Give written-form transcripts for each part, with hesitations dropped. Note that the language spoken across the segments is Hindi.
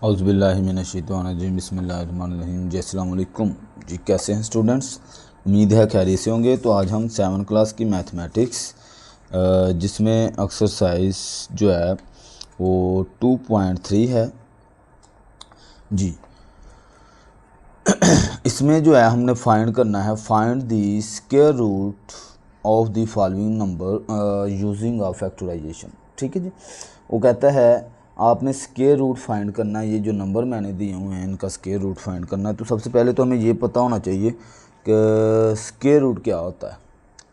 औज़ुबिल्लाहिमिनश्शैतानिर्रजीम बिस्मिल्लाहिर्रहमानिर्रहीम जी अस्सलाम वालेकुम जी। कैसे हैं स्टूडेंट्स? उम्मीद है खैरियत से होंगे। तो आज हम 7 क्लास की मैथमेटिक्स जिसमें एक्सरसाइज जो है वो 2.3 है जी। इसमें जो है हमने फाइंड करना है, find the square root of the following number using of factorization. ठीक है जी। वो कहता है आपने स्क्वायर रूट फाइंड करना है। ये जो नंबर मैंने दिए हुए हैं इनका स्क्वायर रूट फाइंड करना है। तो सबसे पहले तो हमें ये पता होना चाहिए कि स्क्वायर रूट क्या होता है।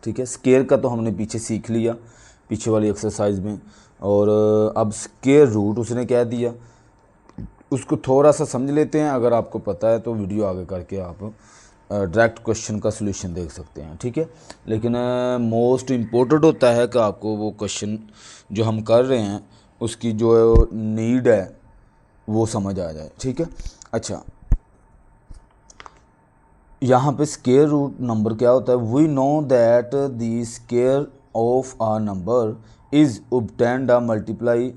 ठीक है, स्क्वायर का तो हमने पीछे सीख लिया, पीछे वाली एक्सरसाइज में। और अब स्क्वायर रूट उसने कह दिया, उसको थोड़ा सा समझ लेते हैं। अगर आपको पता है तो वीडियो आगे करके आप डायरेक्ट क्वेश्चन का सलूशन देख सकते हैं। ठीक है, लेकिन मोस्ट इम्पोर्टेंट होता है कि आपको वो क्वेश्चन जो हम कर रहे हैं उसकी जो नीड है वो समझ आ जाए। ठीक है, अच्छा यहाँ पे स्क्वायर रूट नंबर क्या होता है? We know that the square of a number is obtained a multiply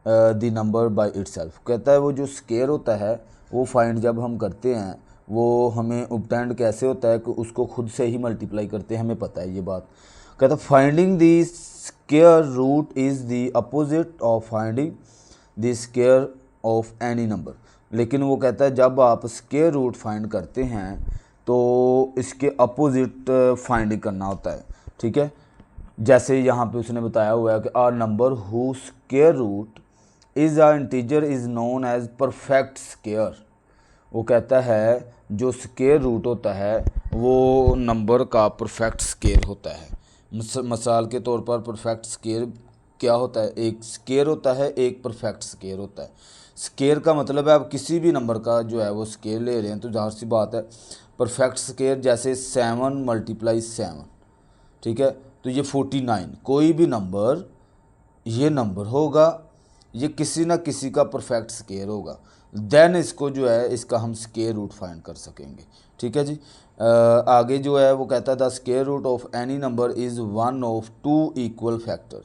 the number by itself. कहता है वो जो स्क्वायर होता है वो फाइंड जब हम करते हैं वो हमें ऑब्टेन्ड कैसे होता है कि उसको खुद से ही मल्टीप्लाई करते हैं, हमें पता है ये बात। कहता है finding the square root is the opposite of finding the square of any number. लेकिन वो कहता है जब आप स्क्वायर रूट फाइंड करते हैं तो इसके अपोजिट फाइंड करना होता है। ठीक है, जैसे यहाँ पे उसने बताया हुआ है कि a number who square root is a integer is known as perfect square. वो कहता है जो स्क्वायर रूट होता है वो नंबर का परफेक्ट स्क्वायर होता है। मिसाल के तौर पर परफेक्ट स्क्वायर क्या होता है? एक स्क्वायर होता है, एक परफेक्ट स्क्वायर होता है। स्क्वायर का मतलब है आप किसी भी नंबर का जो है वो स्क्वायर ले रहे हैं तो जाहिर सी बात है परफेक्ट स्क्वायर जैसे 7 × 7, ठीक है, तो ये 49। कोई भी नंबर ये नंबर होगा, ये किसी ना किसी का परफेक्ट स्क्वायर होगा, देन इसको जो है इसका हम स्क्वायर रूट फाइंड कर सकेंगे। ठीक है जी। आगे जो है वो कहता है the square root of any number is one of 2 equal factor.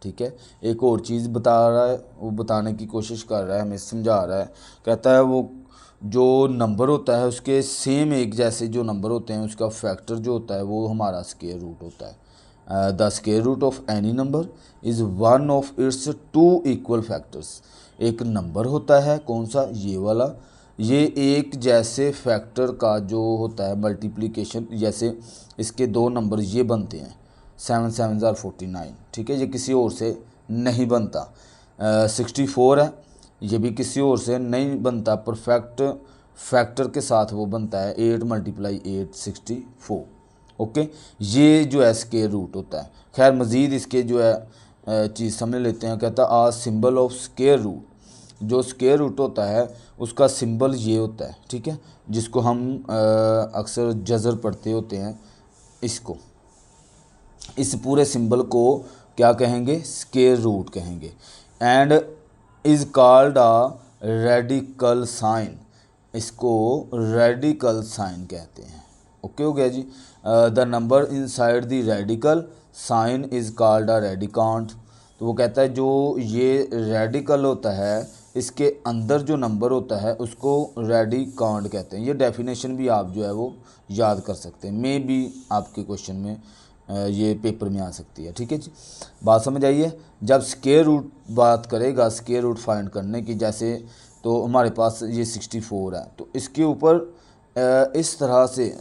ठीक है, एक और चीज़ बता रहा है, वो बताने की कोशिश कर रहा है, हमें समझा रहा है। कहता है वो जो नंबर होता है उसके सेम एक जैसे जो नंबर होते हैं उसका फैक्टर जो होता है वो हमारा स्क्वायर रूट होता है। The square root of any number is one of its 2 equal factors. एक नंबर होता है कौन सा? ये वाला। ये एक जैसे फैक्टर का जो होता है मल्टीप्लिकेशन, जैसे इसके 2 नंबर ये बनते हैं 7 7 ज़ार 49। ठीक है, ये किसी और से नहीं बनता। 64 है, ये भी किसी और से नहीं बनता, परफेक्ट फैक्टर के साथ वो बनता है 8 × 8 64। ओके, ये जो है स्क्वायर रूट होता है। खैर मज़ीद इसके जो है चीज़ समझ लेते हैं। कहता है आ सिंबल ऑफ स्क्वायर रूट, जो स्क्वायर रूट होता है उसका सिंबल ये होता है। ठीक है, जिसको हम अक्सर जज़र पढ़ते होते हैं, इसको इस पूरे सिंबल को क्या कहेंगे? स्क्वायर रूट कहेंगे। And is called a radical sign, इसको रेडिकल साइन कहते हैं। ओके हो गया जी। The number inside the radical sign is called a radicand. तो वो कहता है जो ये रेडिकल होता है इसके अंदर जो नंबर होता है उसको रेडिकांट कहते हैं। ये डेफिनेशन भी आप जो है वो याद कर सकते हैं, मे भी आपके क्वेश्चन में ये पेपर में आ सकती है। ठीक है जी, बात समझ आइए। जब स्क्वायर रूट बात करेगा स्क्वायर रूट फाइंड करने की, जैसे तो हमारे पास ये 64 है तो इसके ऊपर इस तरह से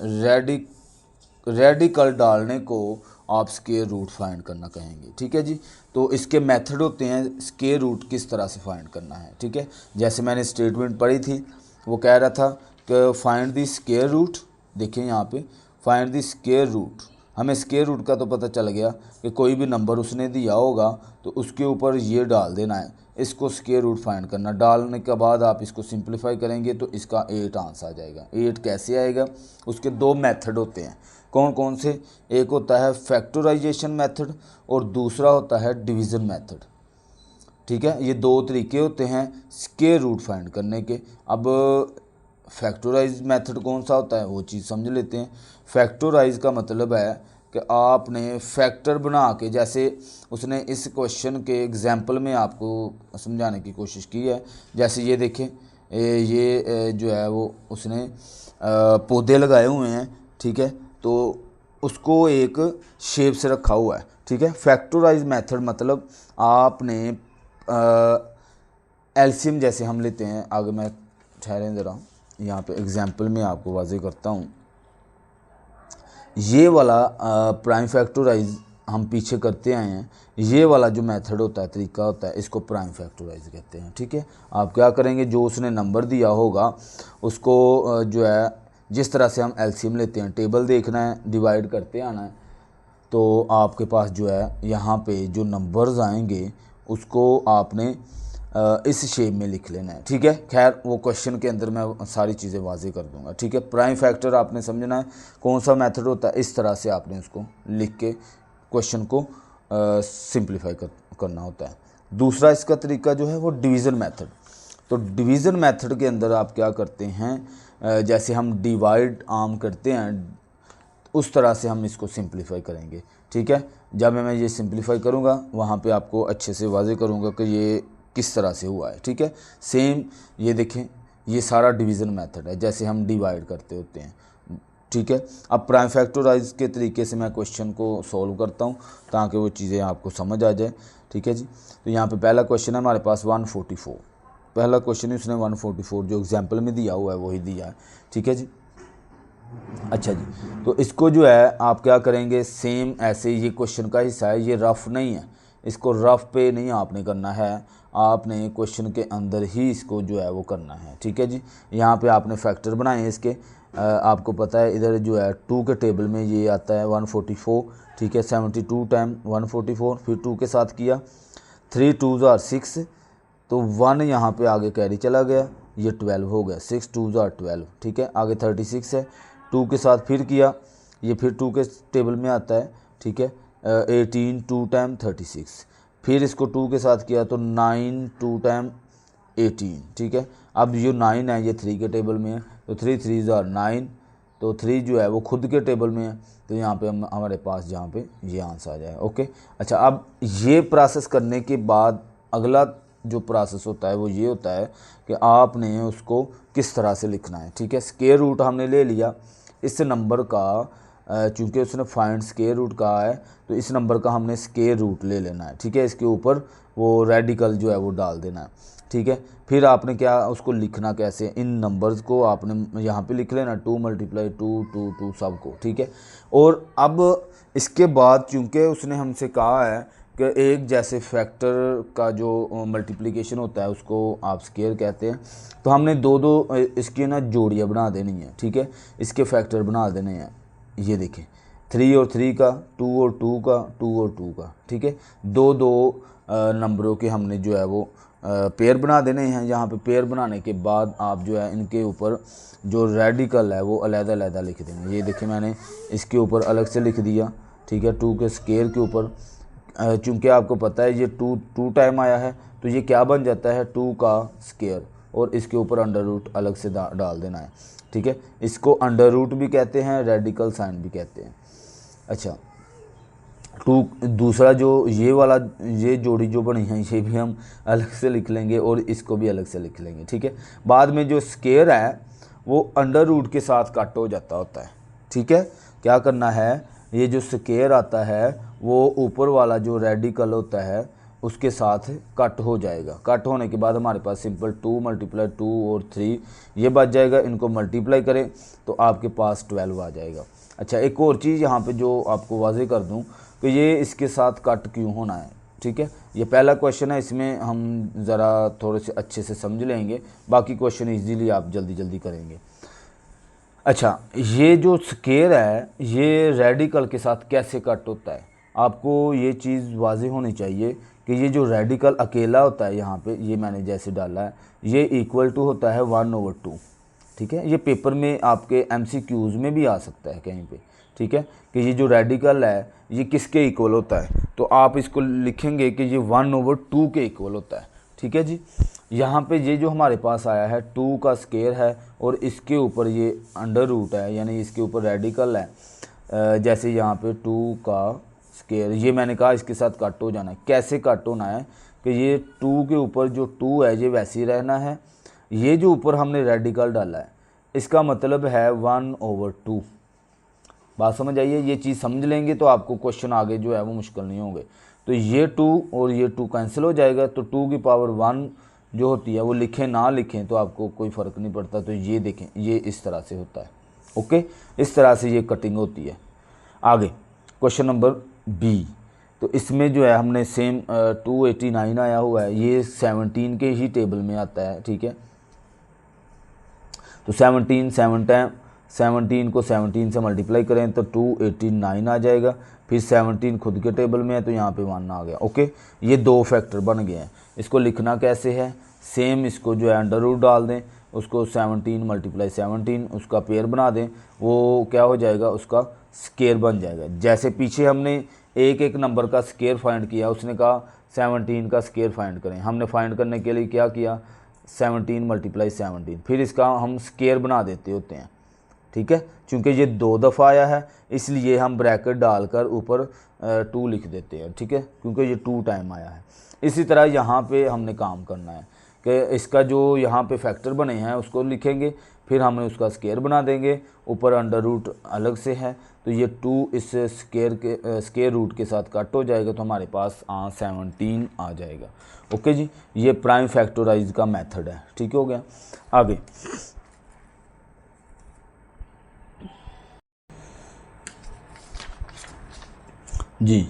रेडिकल डालने को आप स्क्वायर रूट फाइंड करना कहेंगे। ठीक है जी, तो इसके मेथड होते हैं स्क्वायर रूट किस तरह से फाइंड करना है। ठीक है, जैसे मैंने स्टेटमेंट पढ़ी थी, वो कह रहा था कि फाइंड द स्क्वायर रूट। देखिए यहाँ पे फाइंड द स्क्वायर रूट, हमें स्क्वायर रूट का तो पता चल गया कि कोई भी नंबर उसने दिया होगा तो उसके ऊपर ये डाल देना है, इसको स्क्वायर रूट फाइंड करना। डालने के बाद आप इसको सिंप्लीफाई करेंगे तो इसका 8 आंसर आ जाएगा। 8 कैसे आएगा? उसके 2 मेथड होते हैं। कौन कौन से? एक होता है फैक्टराइजेशन मेथड और दूसरा होता है डिवीज़न मेथड। ठीक है, ये 2 तरीके होते हैं स्क्वायर रूट फाइंड करने के। अब फैक्टराइज मेथड कौन सा होता है वो चीज़ समझ लेते हैं। फैक्टराइज का मतलब है कि आपने फैक्टर बना के, जैसे उसने इस क्वेश्चन के एग्जाम्पल में आपको समझाने की कोशिश की है। जैसे ये देखें ये जो है वो उसने पौधे लगाए हुए हैं, ठीक है, तो उसको एक शेप से रखा हुआ है, ठीक है। फैक्टराइज मेथड मतलब आपने एलसीएम जैसे हम लेते हैं, आगे मैं ठहरें ज़रा यहाँ पे एग्जांपल में आपको वाज़ेह करता हूँ। ये वाला प्राइम फैक्टराइज हम पीछे करते आए हैं, ये वाला जो मेथड होता है, तरीका होता है, इसको प्राइम फैक्टराइज कहते हैं, ठीक है। आप क्या करेंगे, जो उसने नंबर दिया होगा उसको जो है जिस तरह से हम एलसीएम लेते हैं, टेबल देखना है, डिवाइड करते आना है, तो आपके पास जो है यहाँ पे जो नंबर्स आएंगे उसको आपने इस शेप में लिख लेना है, ठीक है। खैर वो क्वेश्चन के अंदर मैं सारी चीज़ें वाज़ेह कर दूंगा, ठीक है। प्राइम फैक्टर आपने समझना है कौन सा मेथड होता है, इस तरह से आपने उसको लिख के क्वेश्चन को सिंप्लीफाई करना होता है। दूसरा इसका तरीका जो है वो डिवीज़न मेथड। तो डिवीज़न मेथड के अंदर आप क्या करते हैं, जैसे हम डिवाइड आम करते हैं उस तरह से हम इसको सिंप्लीफाई करेंगे, ठीक है। जब मैं ये सिंप्लीफाई करूँगा वहाँ पे आपको अच्छे से वाज़ेह करूँगा कि ये किस तरह से हुआ है, ठीक है। सेम ये देखें, ये सारा डिवीज़न मेथड है जैसे हम डिवाइड करते होते हैं, ठीक है। अब प्राइम फैक्टराइज के तरीके से मैं क्वेश्चन को सॉल्व करता हूँ ताकि वो चीज़ें आपको समझ आ जाए, ठीक है जी। तो यहाँ पे पहला क्वेश्चन है हमारे पास 144, पहला क्वेश्चन ही उसने 144 जो एग्जाम्पल में दिया हुआ है वही दिया है, ठीक है जी। अच्छा जी, तो इसको जो है आप क्या करेंगे, सेम ऐसे ये क्वेश्चन का हिस्सा है, ये रफ नहीं है, इसको रफ पे नहीं आपने करना है, आपने क्वेश्चन के अंदर ही इसको जो है वो करना है, ठीक है जी। यहाँ पे आपने फैक्टर बनाए हैं इसके, आपको पता है इधर जो है 2 के टेबल में ये आता है 144, ठीक है। 72 टाइम 144, फिर 2 के साथ किया, 3 2 ज़ार 6, तो 1 यहाँ पे आगे कैरी चला गया, ये 12 हो गया, 6 2 ज़ार 12, ठीक है। आगे 36 है, 2 के साथ फिर किया, ये फिर 2 के टेबल में आता है, ठीक है। 18 2 टाइम 36, फिर इसको 2 के साथ किया तो 9 2 टाइम 18, ठीक है। अब जो 9 है ये 3 के टेबल में है, तो 3 3 ज़ार 9, तो 3 जो है वो खुद के टेबल में है, तो यहाँ पे हमारे पास जहाँ पे ये आंसर आ जाए, ओके। अच्छा, अब ये प्रोसेस करने के बाद अगला जो प्रोसेस होता है वो ये होता है कि आपने उसको किस तरह से लिखना है, ठीक है। स्क्वायर रूट हमने ले लिया इस नंबर का, चूँकि उसने फाइंड स्क्वायर रूट कहा है तो इस नंबर का हमने स्क्वायर रूट ले लेना है, ठीक है। इसके ऊपर वो रेडिकल जो है वो डाल देना है, ठीक है। फिर आपने क्या उसको लिखना कैसे, इन नंबर्स को आपने यहाँ पे लिख लेना 2 × 2 2 2 सबको, ठीक है। और अब इसके बाद चूँकि उसने हमसे कहा है कि एक जैसे फैक्टर का जो मल्टीप्लिकेशन होता है उसको आप स्क्वायर कहते हैं, तो हमने दो दो इसकी ना जोड़ियाँ बना देनी है, ठीक है। इसके फैक्टर बना देने हैं, ये देखें 3 और 3 का, 2 और 2 का, 2 और 2 का, ठीक है। दो दो नंबरों के हमने जो है वो पेयर बना देने हैं। यहाँ पे पेयर बनाने के बाद आप जो है इनके ऊपर जो रेडिकल है वो अलग-अलग लिख देंगे। ये देखिए मैंने इसके ऊपर अलग से लिख दिया, ठीक है। 2 के स्क्वायर के ऊपर, चूँकि आपको पता है ये 2 टाइम आया है तो ये क्या बन जाता है 2 का स्क्वायर, और इसके ऊपर अंडर रूट अलग से डाल देना है, ठीक है। इसको अंडर रूट भी कहते हैं, रेडिकल साइन भी कहते हैं। अच्छा, दूसरा जो ये वाला ये जोड़ी जो बनी है ये भी हम अलग से लिख लेंगे और इसको भी अलग से लिख लेंगे, ठीक है। बाद में जो स्क्वायर है वो अंडर रूट के साथ कट हो जाता होता है, ठीक है। क्या करना है, ये जो स्क्वायर आता है वो ऊपर वाला जो रेडिकल होता है उसके साथ कट हो जाएगा। कट होने के बाद हमारे पास सिंपल 2 × 2 और 3 ये बच जाएगा। इनको मल्टीप्लाई करें तो आपके पास 12 आ जाएगा। अच्छा, एक और चीज़ यहाँ पे जो आपको वाज़ेह कर दूँ कि ये इसके साथ कट क्यों होना है, ठीक है। ये पहला क्वेश्चन है, इसमें हम ज़रा थोड़े से अच्छे से समझ लेंगे, बाकी क्वेश्चन इजीली आप जल्दी जल्दी करेंगे। अच्छा, ये जो स्क्वायर है ये रेडिकल के साथ कैसे कट होता है, आपको ये चीज़ वाज़ेह होनी चाहिए कि ये जो रेडिकल अकेला होता है यहाँ पे, ये मैंने जैसे डाला है, ये इक्वल टू होता है 1/2, ठीक है। ये पेपर में आपके MCQs में भी आ सकता है कहीं पे, ठीक है, कि ये जो रेडिकल है ये किसके इक्वल होता है, तो आप इसको लिखेंगे कि ये 1/2 के इक्वल होता है, ठीक है जी। यहाँ पे ये जो हमारे पास आया है 2 का स्क्वायर है और इसके ऊपर ये अंडर रूट है, यानी इसके ऊपर रेडिकल है। जैसे यहाँ पे 2 का स्क्वायर, ये मैंने कहा इसके साथ कट हो जाना है। कैसे कट होना है कि ये 2 के ऊपर जो 2 है ये वैसे ही रहना है, ये जो ऊपर हमने रेडिकल डाला है इसका मतलब है 1/2। बात समझ आइए, ये चीज़ समझ लेंगे तो आपको क्वेश्चन आगे जो है वो मुश्किल नहीं होंगे। तो ये 2 और ये 2 कैंसिल हो जाएगा, तो 2 की पावर 1 जो होती है वो लिखें ना लिखें तो आपको कोई फ़र्क नहीं पड़ता। तो ये देखें, ये इस तरह से होता है। ओके, इस तरह से ये कटिंग होती है। आगे क्वेश्चन नंबर बी, तो इसमें जो है हमने सेम 289 आया हुआ है, ये 17 के ही टेबल में आता है। ठीक है, तो 17 17 को 17 से मल्टीप्लाई करें तो 289 आ जाएगा। फिर 17 खुद के टेबल में है तो यहाँ पे 1 आ गया। ओके, ये 2 फैक्टर बन गए हैं। इसको लिखना कैसे है, सेम इसको जो है अंडर रूट डाल दें, उसको 17 × 17 उसका पेयर बना दें, वो क्या हो जाएगा, उसका स्केयर बन जाएगा। जैसे पीछे हमने एक एक नंबर का स्केयर फाइंड किया, उसने कहा 17 का स्केयर फाइंड करें, हमने फाइंड करने के लिए क्या किया, 17 × 17, फिर इसका हम स्केयर बना देते होते हैं। ठीक है, चूँकि ये 2 दफ़ा आया है इसलिए हम ब्रैकेट डालकर ऊपर 2 लिख देते हैं। ठीक है, क्योंकि ये 2 टाइम आया है। इसी तरह यहाँ पे हमने काम करना है कि इसका जो यहाँ पे फैक्टर बने हैं उसको लिखेंगे, फिर हमने उसका स्केयर बना देंगे, ऊपर अंडर रूट अलग से है तो ये 2 इस स्केयर रूट के साथ कट हो जाएगा, तो हमारे पास 17 आ जाएगा। ओके जी, ये प्राइम फैक्टराइज का मेथड है। ठीक हो गया। आगे जी,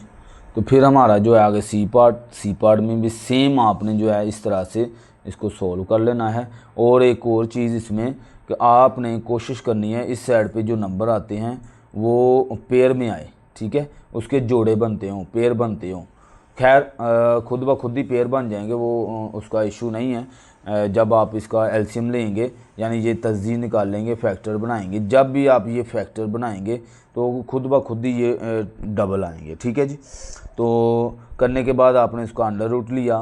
तो फिर हमारा जो है आगे सी पार्ट में भी सेम आपने जो है इस तरह से इसको सोल्व कर लेना है। और एक और चीज़ इसमें कि आपने कोशिश करनी है इस साइड पे जो नंबर आते हैं वो पेयर में आए। ठीक है, उसके जोड़े बनते हों, पेयर बनते हों। खैर खुद ब खुद ही पेयर बन जाएंगे, वो उसका इशू नहीं है। जब आप इसका एलसीएम लेंगे यानी ये तस्दीर निकाल लेंगे, फैक्टर बनाएंगे, जब भी आप ये फैक्टर बनाएंगे तो खुद ब खुद ही ये डबल आएंगे। ठीक है जी, तो करने के बाद आपने इसको अंडर रूट लिया,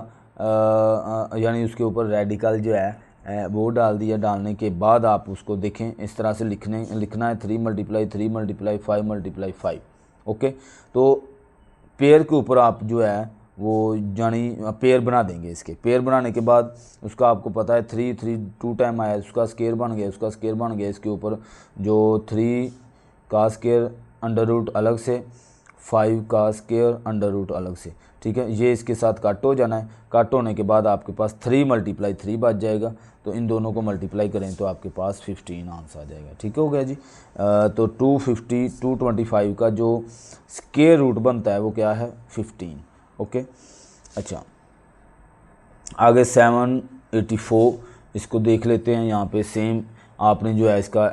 यानी उसके ऊपर रेडिकल जो है वो डाल दिया। डालने के बाद आप उसको देखें, इस तरह से लिखना है 3 × 3 × 5 × 5। ओके, तो पेयर के ऊपर आप जो है वो यानी पेयर बना देंगे। इसके पेयर बनाने के बाद उसका आपको पता है 3 3 2 टाइम आया, उसका स्केयर बन गया, उसका स्केयर बन गया। इसके ऊपर जो 3 का स्केयर अंडर रूट अलग से, 5 का स्केयर अंडर रूट अलग से। ठीक है, ये इसके साथ कट हो जाना है। कट होने के बाद आपके पास 3 × 3 बच जाएगा, तो इन दोनों को मल्टीप्लाई करें तो आपके पास 15 आंसर आ जाएगा। ठीक हो गया जी। तो 225 का जो स्केयर रूट बनता है वो क्या है, 15। ओके, अच्छा आगे 784 इसको देख लेते हैं। यहाँ पे सेम आपने जो है इसका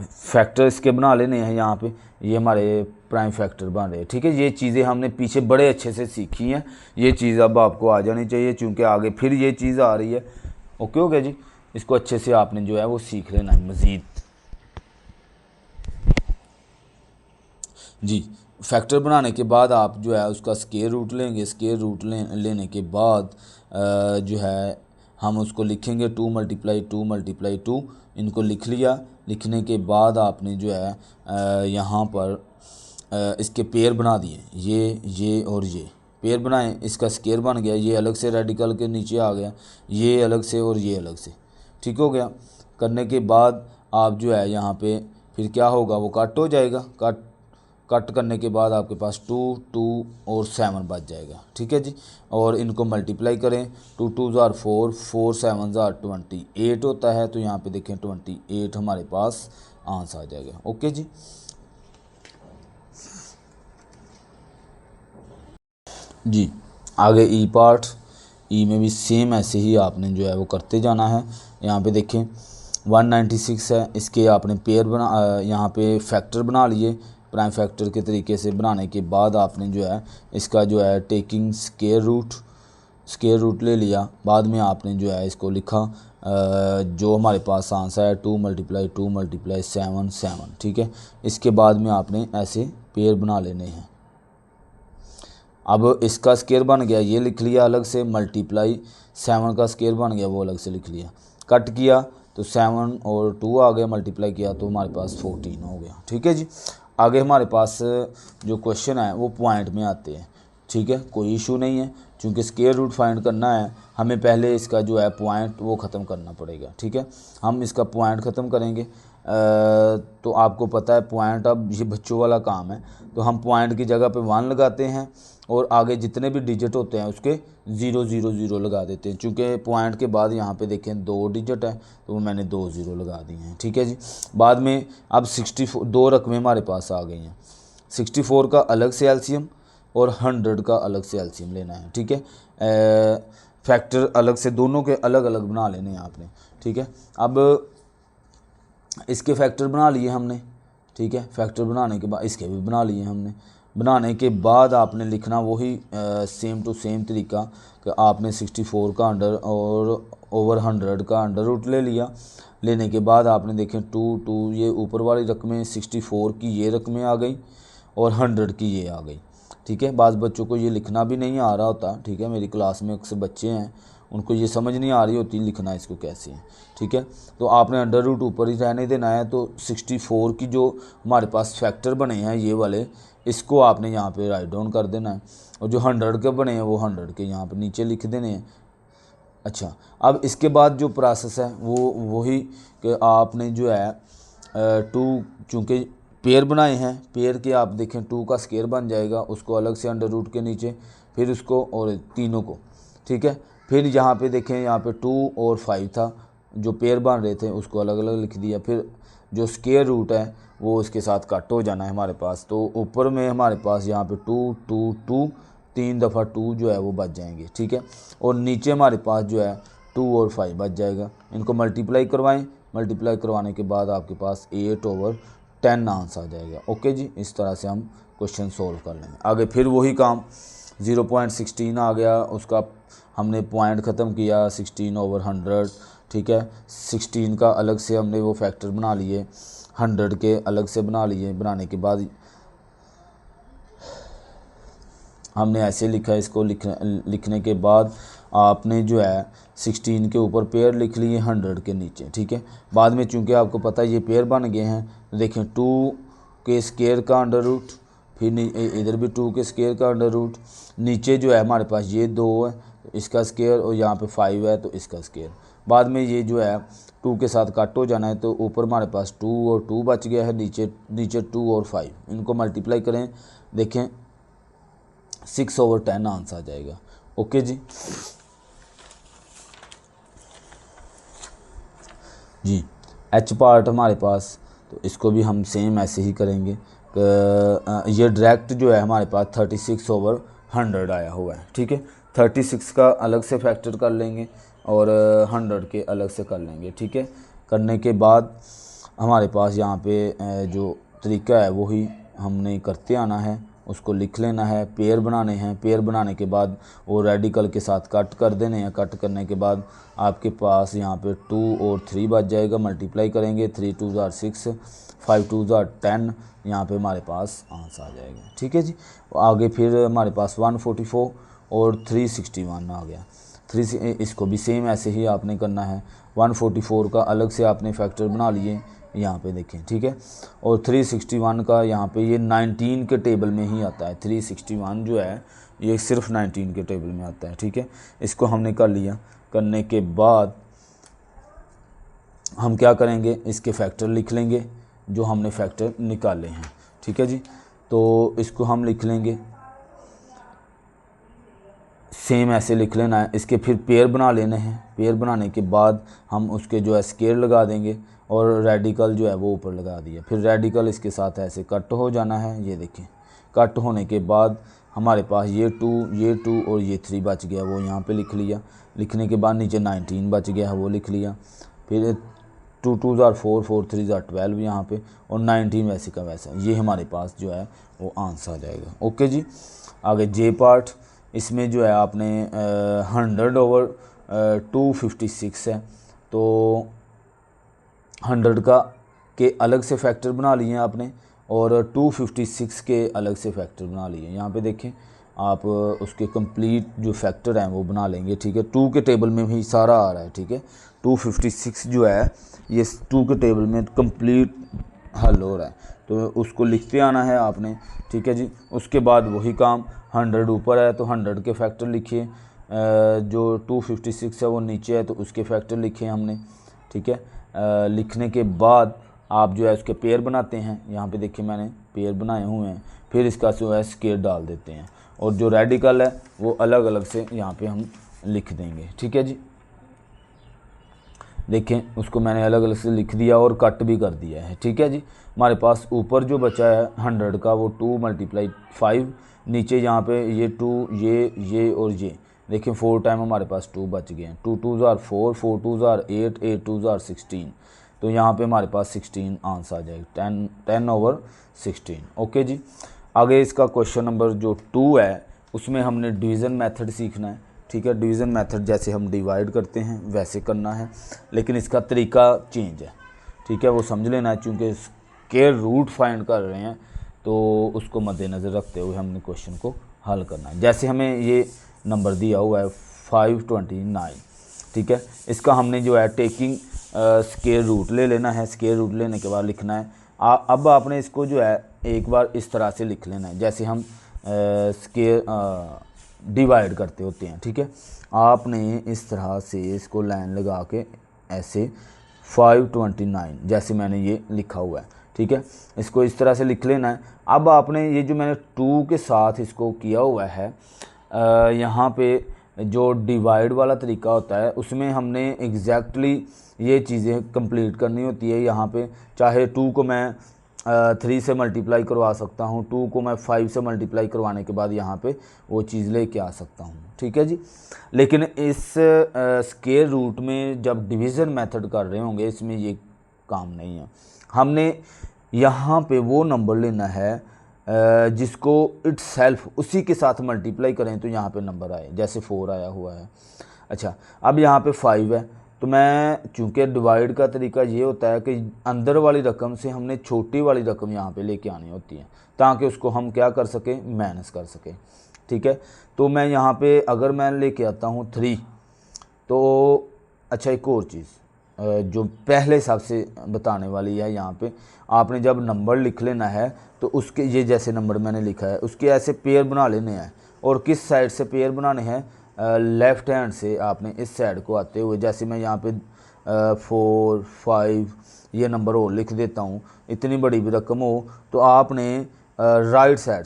फैक्टर इसके बना लेने हैं। यहाँ पे ये हमारे प्राइम फैक्टर बन रहे हैं। ठीक है, ये चीज़ें हमने पीछे बड़े अच्छे से सीखी हैं, ये चीज़ अब आपको आ जानी चाहिए चूँकि आगे फिर ये चीज़ आ रही है। ओके हो गया जी, इसको अच्छे से आपने जो है वो सीख लेना है मज़ीद। जी, फैक्टर बनाने के बाद आप जो है उसका स्केयर रूट लेंगे। स्केयर रूट लेने के बाद जो है हम उसको लिखेंगे 2 × 2 × 2। इनको लिख लिया। लिखने के बाद आपने जो है यहाँ पर इसके पेयर बना दिए, ये और ये पेयर बनाएं। इसका स्केयर बन गया, ये अलग से रेडिकल के नीचे आ गया, ये अलग से और ये अलग से। ठीक हो गया। करने के बाद आप जो है यहाँ पे फिर क्या होगा, वो कट हो जाएगा। कट करने के बाद आपके पास 2 2 और 7 बच जाएगा। ठीक है जी, और इनको मल्टीप्लाई करें। 2 2 ज़ार 4, 4 7 ज़ार 28 होता है, तो यहाँ पे देखें 28 हमारे पास आंसर आ जाएगा। ओके जी। जी, आगे ई पार्ट। ई में भी सेम ऐसे ही आपने जो है वो करते जाना है। यहाँ पे देखें 196 है, इसके आपने पेयर यहाँ पे फैक्टर बना लिए प्राइम फैक्टर के तरीके से। बनाने के बाद आपने जो है इसका जो है टेकिंग स्केयर रूट ले लिया। बाद में आपने जो है इसको लिखा जो हमारे पास आंसर है 2 × 2 × 7 7। ठीक है, इसके बाद में आपने ऐसे पेयर बना लेने हैं। अब इसका स्केयर बन गया, ये लिख लिया अलग से, मल्टीप्लाई 7 का स्केयर बन गया वो अलग से लिख लिया। कट किया तो 7 और 2 आ गया, मल्टीप्लाई किया तो हमारे पास 14 हो गया। ठीक है जी। आगे हमारे पास जो क्वेश्चन है वो पॉइंट में आते हैं। ठीक है, कोई इशू नहीं है। चूँकि स्क्वायर रूट फाइंड करना है हमें पहले इसका जो है पॉइंट वो ख़त्म करना पड़ेगा, ठीक है। हम इसका पॉइंट ख़त्म करेंगे। तो आपको पता है पॉइंट, अब ये बच्चों वाला काम है, तो हम पॉइंट की जगह पे 1 लगाते हैं और आगे जितने भी डिजिट होते हैं उसके 0 0 0 लगा देते हैं। चूँकि पॉइंट के बाद यहाँ पे देखें 2 डिजिट है तो वो मैंने 2 0 लगा दिए हैं, ठीक है जी। बाद में अब 64 2 रकमें हमारे पास आ गई हैं। 64 का अलग से एलसीएम और 100 का अलग से एलसीएम लेना है, ठीक है। फैक्टर अलग से दोनों के अलग अलग बना लेने हैं आपने, ठीक है। अब इसके फैक्टर बना लिए हमने, ठीक है। फैक्टर बनाने के बाद इसके भी बना लिए हमने। बनाने के बाद आपने लिखना वही सेम टू सेम तरीका कि आपने 64 का अंडर और ओवर 100 का अंडर रूट ले लिया। लेने के बाद आपने देखें 2 2 ये ऊपर वाली रकमें, 64 की ये रकमें आ गई और 100 की ये आ गई, ठीक है। बाज़ बच्चों को ये लिखना भी नहीं आ रहा होता, ठीक है। मेरी क्लास में अक्सर बच्चे हैं उनको ये समझ नहीं आ रही होती लिखना इसको कैसे है, ठीक है। तो आपने अंडर रूट ऊपर ही रहने देना है। तो 64 की जो हमारे पास फैक्टर बने हैं ये वाले, इसको आपने यहाँ पे राइट डाउन कर देना है और जो 100 के बने हैं वो 100 के यहाँ पे नीचे लिख देने हैं। अच्छा, अब इसके बाद जो प्रोसेस है वो वही कि आपने जो है 2 चूँकि पेयर बनाए हैं, पेयर के आप देखें 2 का स्क्वायर बन जाएगा, उसको अलग से अंडर रूट के नीचे, फिर उसको और तीनों को, ठीक है। फिर यहाँ पे देखें यहाँ पे 2 और 5 था जो पेयर बन रहे थे, उसको अलग अलग लिख दिया। फिर जो स्क्वायर रूट है वो उसके साथ कट हो जाना है हमारे पास। तो ऊपर में हमारे पास यहाँ पे 2 2 2 3 दफ़ा 2 जो है वो बच जाएंगे, ठीक है। और नीचे हमारे पास जो है 2 और 5 बच जाएगा। इनको मल्टीप्लाई करवाएं, मल्टीप्लाई करवाने के बाद आपके पास 8/10 आंसर आ जाएगा। ओके जी, इस तरह से हम क्वेश्चन सोल्व कर लेंगे। आगे फिर वही काम 0.16 आ गया, उसका हमने पॉइंट ख़त्म किया 16/100, ठीक है। 16 का अलग से हमने वो फैक्टर बना लिए, 100 के अलग से बना लिए। बनाने के बाद हमने ऐसे लिखा है, इसको लिखने के बाद आपने जो है 16 के ऊपर पेयर लिख लिए 100 के नीचे, ठीक है। बाद में चूंकि आपको पता है ये पेयर बन गए हैं, तो देखें 2 के स्क्वायर का अंडर रूट, फिर इधर भी 2 के स्क्वायर का अंडर रूट, नीचे जो है हमारे पास ये 2 है तो इसका स्क्वायर और यहाँ पे 5 है तो इसका स्क्वायर। बाद में ये जो है 2 के साथ कट हो जाना है, तो ऊपर हमारे पास 2 और 2 बच गया है, नीचे 2 और 5, इनको मल्टीप्लाई करें, देखें 6/10 आंसर आ जाएगा। ओके जी जी। एच पार्ट हमारे पास, तो इसको भी हम सेम ऐसे ही करेंगे। ये डायरेक्ट जो है हमारे पास 36/100 आया हुआ है, ठीक है। 36 का अलग से फैक्टर कर लेंगे और 100 के अलग से कर लेंगे, ठीक है। करने के बाद हमारे पास यहाँ पे जो तरीका है वही हमने करते आना है, उसको लिख लेना है। पेयर बनाने हैं, पेयर बनाने के बाद वो रेडिकल के साथ कट कर देने हैं। कट करने के बाद आपके पास यहाँ पे 2 और 3 बच जाएगा, मल्टीप्लाई करेंगे 3 2 6 5 2 10, यहाँ पे हमारे पास आंसर आ जाएगा, ठीक है जी। आगे फिर हमारे पास 144 और 361 आ गया। इसको भी सेम ऐसे ही आपने करना है। 144 का अलग से आपने फैक्टर बना लिए यहाँ पे देखें, ठीक है। और 361 का यहाँ पे ये 19 के टेबल में ही आता है। 361 जो है ये सिर्फ 19 के टेबल में आता है, ठीक है। इसको हमने कर लिया। करने के बाद हम क्या करेंगे, इसके फैक्टर लिख लेंगे जो हमने फैक्टर निकाले हैं, ठीक है जी। तो इसको हम लिख लेंगे, सेम ऐसे लिख लेना है। इसके फिर पेयर बना लेने हैं। पेयर बनाने के बाद हम उसके जो है स्क्वायर लगा देंगे और रेडिकल जो है वो ऊपर लगा दिया। फिर रेडिकल इसके साथ ऐसे कट हो जाना है, ये देखें। कट होने के बाद हमारे पास ये 2 और ये 3 बच गया, वो यहाँ पे लिख लिया। लिखने के बाद नीचे 19 बच गया है, वो लिख लिया। फिर 2 2 4 4 3 12 यहाँ पे, और 19 वैसे का वैसा। ये हमारे पास जो है वो आंसर आ जाएगा। ओके जी। आगे जे पार्ट, इसमें जो है आपने 100/256 है, तो 100 का के अलग से फैक्टर बना लिए आपने और 256 के अलग से फैक्टर बना लिए। यहाँ पे देखें आप उसके कंप्लीट जो फैक्टर हैं वो बना लेंगे, ठीक है। 2 के टेबल में भी सारा आ रहा है, ठीक है। 256 जो है ये 2 के टेबल में कंप्लीट हल हो रहा है, तो उसको लिखते आना है आपने, ठीक है जी। उसके बाद वही काम 100 ऊपर है तो 100 के फैक्टर लिखिए, जो 256 है वो नीचे है तो उसके फैक्टर लिखे हमने, ठीक है। लिखने के बाद आप जो है उसके पेयर बनाते हैं, यहाँ पे देखिए मैंने पेयर बनाए हुए हैं, फिर इसका जो है स्केयर डाल देते हैं और जो रेडिकल है वो अलग अलग से यहाँ पे हम लिख देंगे, ठीक है जी। देखें उसको मैंने अलग अलग से लिख दिया और कट भी कर दिया है, ठीक है जी। हमारे पास ऊपर जो बचा है 100 का वो 2 × 5, नीचे यहाँ पे ये 2, ये और ये देखिए 4 टाइम हमारे पास 2 बच गए हैं। 2 2s are 4, 4 2s are 8, 8 2s are 16, तो यहाँ पे हमारे पास 16 आंसर आ जाएगा, 10/16। ओके जी। आगे इसका क्वेश्चन नंबर जो 2 है उसमें हमने डिवीज़न मेथड सीखना है, ठीक है। डिवीज़न मेथड जैसे हम डिवाइड करते हैं वैसे करना है, लेकिन इसका तरीका चेंज है, ठीक है, वो समझ लेना है। चूँकि स्क्वायर रूट फाइंड कर रहे हैं तो उसको मद्देनज़र रखते हुए हमने क्वेश्चन को हल करना है। जैसे हमें ये नंबर दिया हुआ है 529, ठीक है, इसका हमने जो है टेकिंग स्क्वायर रूट ले लेना है। स्क्वायर रूट लेने के बाद लिखना है, अब आपने इसको जो है एक बार इस तरह से लिख लेना है जैसे हम स्क्वायर डिवाइड करते होते हैं, ठीक है। आपने इस तरह से इसको लाइन लगा के ऐसे 529 जैसे मैंने ये लिखा हुआ है, ठीक है, इसको इस तरह से लिख लेना है। अब आपने ये जो मैंने 2 के साथ इसको किया हुआ है, यहाँ पे जो डिवाइड वाला तरीका होता है उसमें हमने एग्जैक्टली ये चीज़ें कंप्लीट करनी होती है। यहाँ पे चाहे 2 को मैं 3 से मल्टीप्लाई करवा सकता हूँ, 2 को मैं 5 से मल्टीप्लाई करवाने के बाद यहाँ पे वो चीज़ लेके आ सकता हूँ, ठीक है जी। लेकिन इस स्क्वायर रूट में जब डिवीज़न मेथड कर रहे होंगे इसमें ये काम नहीं है। हमने यहाँ पे वो नंबर लेना है जिसको इटसेल्फ उसी के साथ मल्टीप्लाई करें तो यहाँ पे नंबर आए, जैसे 4 आया हुआ है। अच्छा, अब यहाँ पे 5 है तो मैं चूँकि डिवाइड का तरीका ये होता है कि अंदर वाली रकम से हमने छोटी वाली रकम यहाँ पे लेके आनी होती है ताकि उसको हम क्या कर सकें, माइनस कर सकें, ठीक है। तो मैं यहाँ पे अगर मैं लेके आता हूँ 3 तो अच्छा एक और चीज़ जो पहले हिसाब से बताने वाली है, यहाँ पे आपने जब नंबर लिख लेना है तो उसके ये जैसे नंबर मैंने लिखा है उसके ऐसे पेयर बना लेने हैं। और किस साइड से पेयर बनाने हैं, लेफ़्ट हैंड से आपने इस साइड को आते हुए, जैसे मैं यहाँ पे 4 5 ये नंबर और लिख देता हूँ, इतनी बड़ी भी रकम हो तो आपने राइट साइड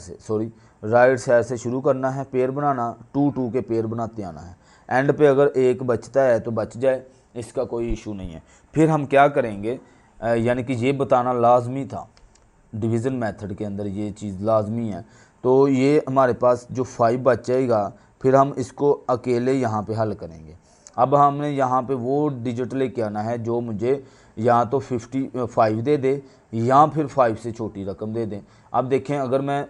से शुरू करना है पेयर बनाना, 2 2 के पेयर बनाते आना है। एंड पे अगर एक बचता है तो बच जाए, इसका कोई इशू नहीं है। फिर हम क्या करेंगे, यानी कि ये बताना लाजमी था डिवीज़न मेथड के अंदर, ये चीज़ लाजमी है। तो ये हमारे पास जो 5 बच जाएगा फिर हम इसको अकेले यहाँ पे हल करेंगे। अब हमने यहाँ पे वो डिजिट लेके आना है जो मुझे या तो 55 दे दे या फिर 5 से छोटी रकम दे दें। अब देखें अगर मैं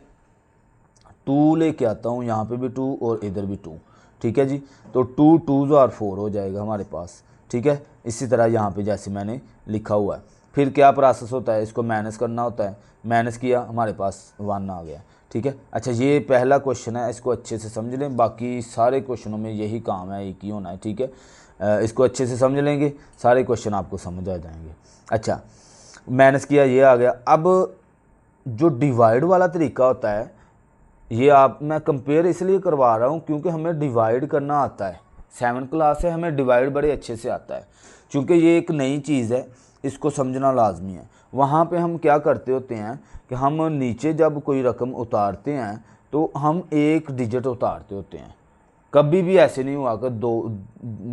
2 लेके आता हूँ, यहाँ पे भी 2 और इधर भी 2, ठीक है जी, तो 2 2s are 4 हो जाएगा हमारे पास, ठीक है। इसी तरह यहाँ पे जैसे मैंने लिखा हुआ है, फिर क्या प्रोसेस होता है, इसको माइनस करना होता है, माइनस किया हमारे पास 1 आ गया, ठीक है। अच्छा, ये पहला क्वेश्चन है, इसको अच्छे से समझ लें, बाकी सारे क्वेश्चनों में यही काम है, एक ही होना है, ठीक है। इसको अच्छे से समझ लेंगे सारे क्वेश्चन आपको समझ आ जाएंगे। अच्छा, माइनस किया ये आ गया। अब जो डिवाइड वाला तरीका होता है ये मैं कंपेयर इसलिए करवा रहा हूँ क्योंकि हमें डिवाइड करना आता है, 7 क्लास है, हमें डिवाइड बड़े अच्छे से आता है। चूँकि ये एक नई चीज़ है इसको समझना लाजमी है। वहाँ पे हम क्या करते होते हैं कि हम नीचे जब कोई रकम उतारते हैं तो हम एक डिजिट उतारते होते हैं, कभी भी ऐसे नहीं हुआ कि 2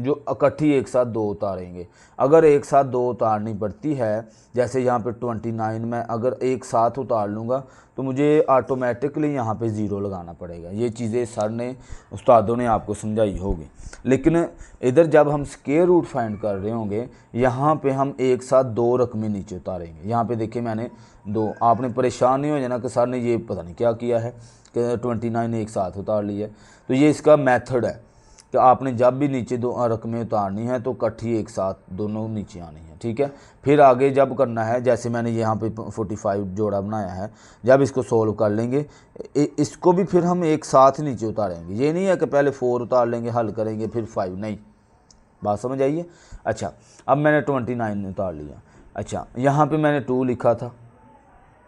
जो इकट्ठी एक साथ 2 उतारेंगे। अगर एक साथ 2 उतारनी पड़ती है, जैसे यहाँ पे 29 में अगर एक साथ उतार लूँगा तो मुझे ऑटोमेटिकली यहाँ पे 0 लगाना पड़ेगा। ये चीज़ें सर ने उस्तादों ने आपको समझाई होगी। लेकिन इधर जब हम स्क्वायर रूट फाइंड कर रहे होंगे यहाँ पे हम एक साथ 2 रकमें नीचे उतारेंगे। यहाँ पे देखिए मैंने 2, आपने परेशान नहीं हो जाना कि सर ने ये पता नहीं क्या किया है कि 29 एक साथ उतार ली है। तो ये इसका मेथड है कि आपने जब भी नीचे 2 रकमें उतारनी है तो इकट्ठी एक साथ दोनों नीचे आनी है, ठीक है। फिर आगे जब करना है, जैसे मैंने यहाँ पे 45 जोड़ा बनाया है, जब इसको सोल्व कर लेंगे इसको भी फिर हम एक साथ नीचे उतारेंगे। ये नहीं है कि पहले 4 उतार लेंगे हल करेंगे फिर 5, नहीं, बात समझ आइए। अच्छा, अब मैंने 29 उतार लिया। अच्छा, यहाँ पे मैंने 2 लिखा था,